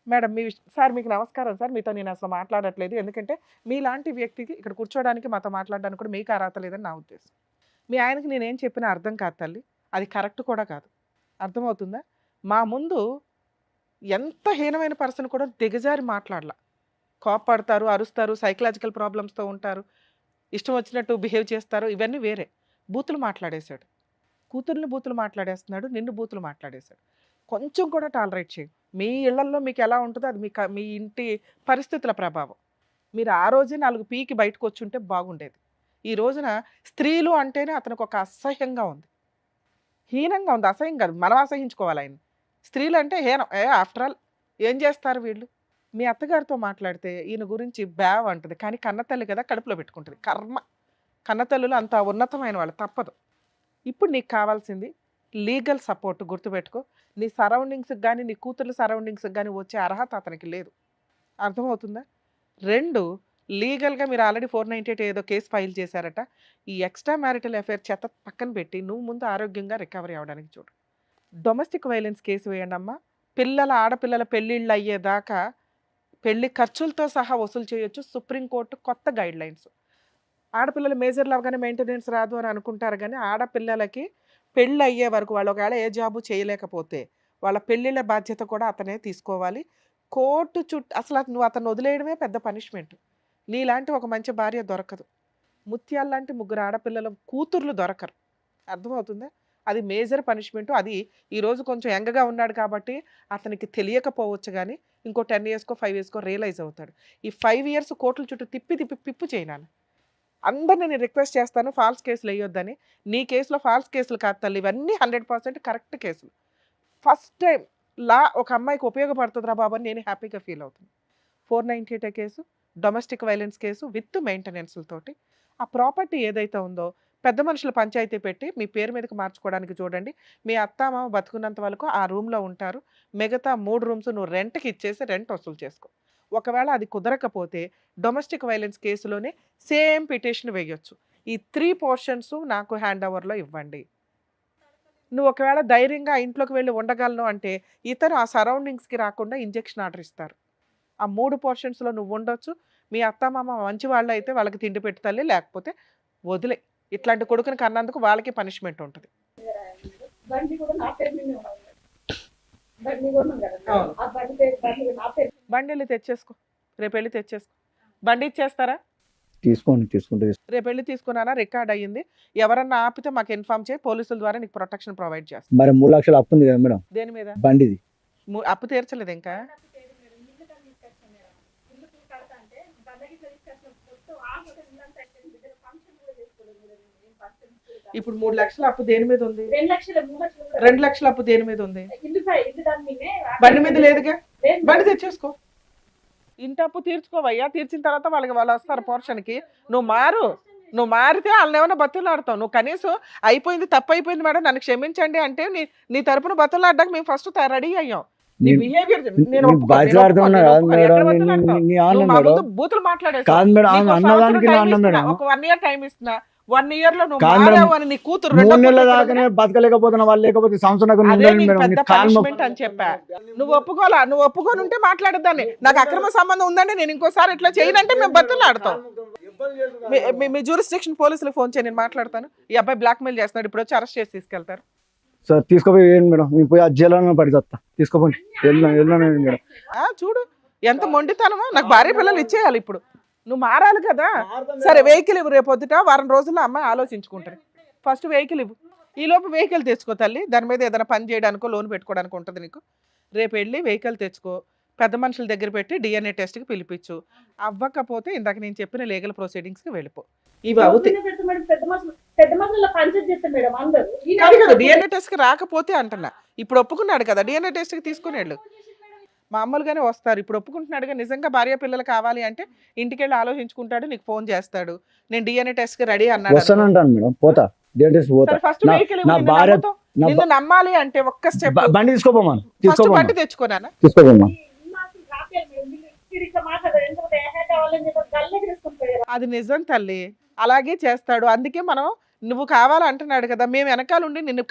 మేడం సార్ మీకు నమస్కారం సార్, మీతో నేను అసలు మాట్లాడట్లేదు, ఎందుకంటే మీలాంటి వ్యక్తికి ఇక్కడ కూర్చోడానికి మాతో మాట్లాడడానికి కూడా మీకు అర్హత లేదని నా ఉద్దేశం. మీ ఆయనకి నేనేం చెప్పినా అర్థం కాదు తల్లి, అది కరెక్ట్ కూడా కాదు. అర్థమవుతుందా? మా ముందు ఎంత హీనమైన పర్సన్ కూడా దిగజారి మాట్లాడాల. కోపడతారు, అరుస్తారు, సైకలాజికల్ ప్రాబ్లమ్స్తో ఉంటారు, ఇష్టం వచ్చినట్టు బిహేవ్ చేస్తారు, ఇవన్నీ వేరే. బూతులు మాట్లాడేశాడు, కూతుర్ని బూతులు మాట్లాడేస్తున్నాడు, నిన్ను బూతులు మాట్లాడేశాడు. కొంచెం కూడా టాలరేట్ చేయి. మీ ఇళ్లల్లో మీకు ఎలా ఉంటుందో అది మీ ఇంటి పరిస్థితుల ప్రభావం. మీరు ఆ రోజే 4 పీకి బయటకు వచ్చి ఉంటే బాగుండేది. ఈ రోజున స్త్రీలు అంటేనే అతనికి ఒక అసహ్యంగా ఉంది, హీనంగా ఉంది. అసహ్యం కాదు, మనం అసహించుకోవాలి ఆయన. స్త్రీలు అంటే హీనం. ఆఫ్టర్ ఆల్ ఏం చేస్తారు వీళ్ళు? మీ అత్తగారితో మాట్లాడితే ఈయన గురించి బ్యావ్ అంటుంది, కానీ కన్నతల్లి కదా కడుపులో పెట్టుకుంటుంది. కర్మ, కన్నతల్లులు అంత ఉన్నతమైన వాళ్ళు, తప్పదు. ఇప్పుడు నీకు కావాల్సింది లీగల్ సపోర్ట్. గుర్తుపెట్టుకో, నీ సరౌండింగ్స్కి కానీ నీ కూతుర్ల సరౌండింగ్స్కి కానీ వచ్చే అర్హత అతనికి లేదు. అర్థమవుతుందా? 2, లీగల్గా మీరు ఆల్రెడీ 498 ఏదో కేసు ఫైల్ చేశారట. ఈ ఎక్స్ట్రా మ్యారిటల్ అఫేర్ చెత్త పక్కన పెట్టి నువ్వు ముందు ఆరోగ్యంగా రికవరీ అవ్వడానికి చూడు. డొమెస్టిక్ వైలెన్స్ కేసు వేయండి అమ్మా. ఆడపిల్లల పెళ్ళిళ్ళు అయ్యేదాకా పెళ్లి ఖర్చులతో సహా వసూలు చేయొచ్చు. సుప్రీంకోర్టు కొత్త గైడ్ లైన్స్. ఆడపిల్లలు మేజర్లు అవగానే మెయింటెనెన్స్ రాదు అని అనుకుంటారు, కానీ ఆడపిల్లలకి పెళ్ళి అయ్యే వరకు వాళ్ళు ఒకవేళ ఏ జాబు చేయలేకపోతే వాళ్ళ పెళ్ళిళ్ళ బాధ్యత కూడా అతనే తీసుకోవాలి. కోర్టు అసలు నువ్వు అతను వదిలేయడమే పెద్ద పనిష్మెంట్. నీలాంటి ఒక మంచి భార్య దొరకదు. ముత్యాల్లాంటి 3 ఆడపిల్లల కూతుర్లు దొరకరు. అర్థమవుతుందా? అది మేజర్ పనిష్మెంట్. అది ఈరోజు కొంచెం యంగ్గా ఉన్నాడు కాబట్టి అతనికి తెలియకపోవచ్చు, కానీ ఇంకో 10 ఇయర్స్కో 5 ఇయర్స్కో రియలైజ్ అవుతాడు. ఈ 5 ఇయర్స్ కోర్టుల చుట్టూ తిప్పి చేయనాను. అందరిని నేను రిక్వెస్ట్ చేస్తాను ఫాల్స్ కేసులు వేయొద్దని. నీ కేసులో ఫాల్స్ కేసులు కాదు తల్లి, ఇవన్నీ 100% కరెక్ట్ కేసులు. ఫస్ట్ టైం లా ఒక అమ్మాయికి ఉపయోగపడుతుందిరా బాబు అని నేను హ్యాపీగా ఫీల్ అవుతుంది. 498 case, domestic violence case with మెయింటెనెన్స్లతోటి. ఆ ప్రాపర్టీ ఏదైతే ఉందో పెద్ద మనుషులు పంచాయతీ పెట్టి మీ పేరు మీదకి మార్చుకోవడానికి చూడండి. మీ అత్తామామ బతుకున్నంత వరకు ఆ రూమ్లో ఉంటారు. మిగతా 3 రూమ్స్ నువ్వు రెంట్కి ఇచ్చేసి రెంట్ వసూలు చేసుకో. ఒకవేళ అది కుదరకపోతే డొమెస్టిక్ వైలెన్స్ కేసులోనే సేమ్ పిటిషన్ వేయొచ్చు. ఈ 3 పోర్షన్స్ నాకు హ్యాండ్ ఓవర్లో ఇవ్వండి. నువ్వు ఒకవేళ ధైర్యంగా ఇంట్లోకి వెళ్ళి ఉండగలను అంటే ఇతను ఆ సరౌండింగ్స్కి రాకుండా ఇంజెక్షన్ ఆర్డర్ ఇస్తారు. ఆ 3 పోర్షన్స్లో నువ్వు ఉండొచ్చు. మీ అత్తమామ మంచి వాళ్ళు అయితే వాళ్ళకి తిండి పెట్టి తల్లి, లేకపోతే వదిలే. ఇట్లాంటి కొడుకుని కన్నందుకు వాళ్ళకి పనిష్మెంట్ ఉంటుంది. బండి వెళ్ళి తెచ్చేసుకో, రేపు వెళ్ళి తెచ్చేసుకో. బండి ఇచ్చేస్తారా? తీసుకుంటే రేపు వెళ్ళి తీసుకున్నానా, రికార్డ్ అయ్యింది. ఎవరన్నా ఆపితే మాకు ఇన్ఫార్మ్ చేయి, పోలీసుల ద్వారా నీకు ప్రొటెక్షన్ ప్రొవైడ్ చేస్తాం. మరి 3 లక్షలు అప్పు ఉంది కదా మేడం దేని మీద? బండిది. అప్పు తీర్చలేదు ఇంకా. ఇప్పుడు 3 లక్షల అప్పు దేని మీద ఉంది? 2 లక్షల అప్పు దేని మీద ఉంది? బండి మీద లేదుగా. బండి తెచ్చేసుకో. ఇంటి అప్పు తీర్చుకోవయ్యా. తీర్చిన తర్వాత వాళ్ళు వస్తారు పోర్షన్కి. నువ్వు మారితే వాళ్ళని ఏమైనా బతులాడతావు. నువ్వు కనీసం అయిపోయింది, తప్పు అయిపోయింది మేడం, నన్ను క్షమించండి అంటే నీ తరపున బతులాడడానికి మేము ఫస్ట్ రెడీ అయ్యాం. నీ బిహేవియర్ బూతులు మాట్లాడేసి ఒక 1 ఇయర్ టైం ఇస్తున్నా. 1 ఇయర్ లో నువ్వు మారావు అని నీ కూతురు 3 నెలల దాకానే బతకలేకపోతున్నా వాళ్ళు, లేకపోతే సంవత్సరం పెద్ద పనిష్మెంట్ అని చెప్పా. నువ్వు ఒప్పుకొని ఉంటే మాట్లాడదాన్ని. నాకు అక్రమ సంబంధం ఉందండి, నేను ఇంకోసారి ఇట్లా చేయనంటే మేము బతులాడతాం. మీ జ్యూరిస్డిక్షన్ పోలీసులకు ఫోన్ చేయి, నేను మాట్లాడతాను. ఈ అబ్బాయి బ్లాక్ మెయిల్ చేస్తున్నాడు, ఇప్పుడు వచ్చి అరెస్ట్ చేసి తీసుకెళ్తారు. సార్ తీసుకోపోయి మేడం, మేము పోయి జైల్లో పడిచేస్తా. తీసుకోపోయి మేడం. చూడు ఎంత మొండితనమో. నాకు భార్య పిల్లలు ఇచ్చేయాలి. ఇప్పుడు నువ్వు మారాలి కదా. సరే వెహికల్ ఇవ్వు, రేపు పొద్దుట వారం రోజుల్లో అమ్మాయి ఆలోచించుకుంటారు. ఫస్ట్ వెహికల్ ఇవ్వు. ఈ లోపు వెహికల్ తెచ్చుకో తల్లి. దాని మీద ఏదైనా పని చేయడానికో లోన్ పెట్టుకోవడానికి ఉంటుంది నీకు. రేపు వెళ్ళి వెహికల్ తెచ్చుకో, పెద్ద మనుషుల దగ్గర పెట్టి DNA టెస్ట్కి పిలిపించు. అవ్వకపోతే ఇందాక నేను చెప్పిన లీగల్ ప్రొసీడింగ్స్కి వెళ్ళిపో. ఇవి అవుతాయి. DNA టెస్ట్కి రాకపోతే అంటున్నా. ఇప్పుడు ఒప్పుకున్నాడు కదా, DNA టెస్ట్కి తీసుకుని వెళ్ళు. మామూలుగానే వస్తారు. ఇప్పుడు ఒప్పుకుంటున్నాడుగా. నిజంగా భార్య పిల్లలు కావాలి అంటే ఇంటికి వెళ్ళి ఆలోచించుకుంటాడు, నీకు ఫోన్ చేస్తాడు. నేను DNA టెస్ట్కి రెడీ అన్నాడు. ఫస్ట్ వెహికల్ నిన్ను నమ్మాలి అంటే ఒక్క స్టెప్ బండి తీసుకోపోమా. బండి తెచ్చుకోనా. అది నిజం తల్లి, అలాగే చేస్తాడు. అందుకే మనం నువ్వు కావాలంటున్నాడు కదా, మేము వెనకాల ఉండి నిన్ను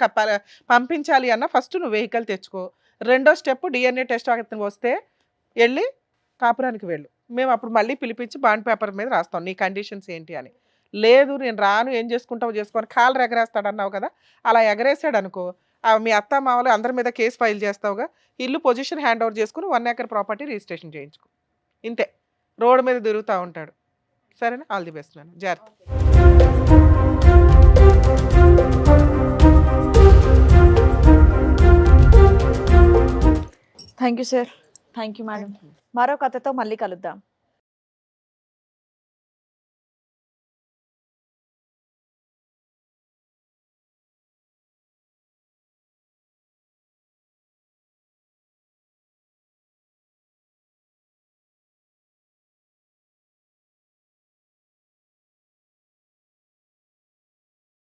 పంపించాలి అన్న ఫస్ట్ నువ్వు వెహికల్ తెచ్చుకో. రెండో స్టెప్ DNA టెస్ట్ వస్తే వెళ్ళి కాపురానికి వెళ్ళు. మేము అప్పుడు మళ్ళీ పిలిపించి బాండ్ పేపర్ మీద రాస్తాం నీ కండిషన్స్ ఏంటి అని. లేదు నేను రాను, ఏం చేసుకుంటావు చేసుకొని కాళ్ళు ఎగరేస్తాడు అన్నావు కదా, అలా ఎగరేసాడు అనుకో, మీ అత్త మామలు అందరి మీద కేసు ఫైల్ చేస్తావుగా. ఇల్లు పొజిషన్ హ్యాండ్ ఓవర్ చేసుకుని 1 ఎకర్ ప్రాపర్టీ రిజిస్ట్రేషన్ చేయించుకో. ఇంతే, రోడ్డు మీద తిరుగుతూ ఉంటాడు. సరేనా? All the best. జాగ్రత్త. Thank you sir, thank you madam. మరో కథతో మళ్ళీ కలుద్దాం.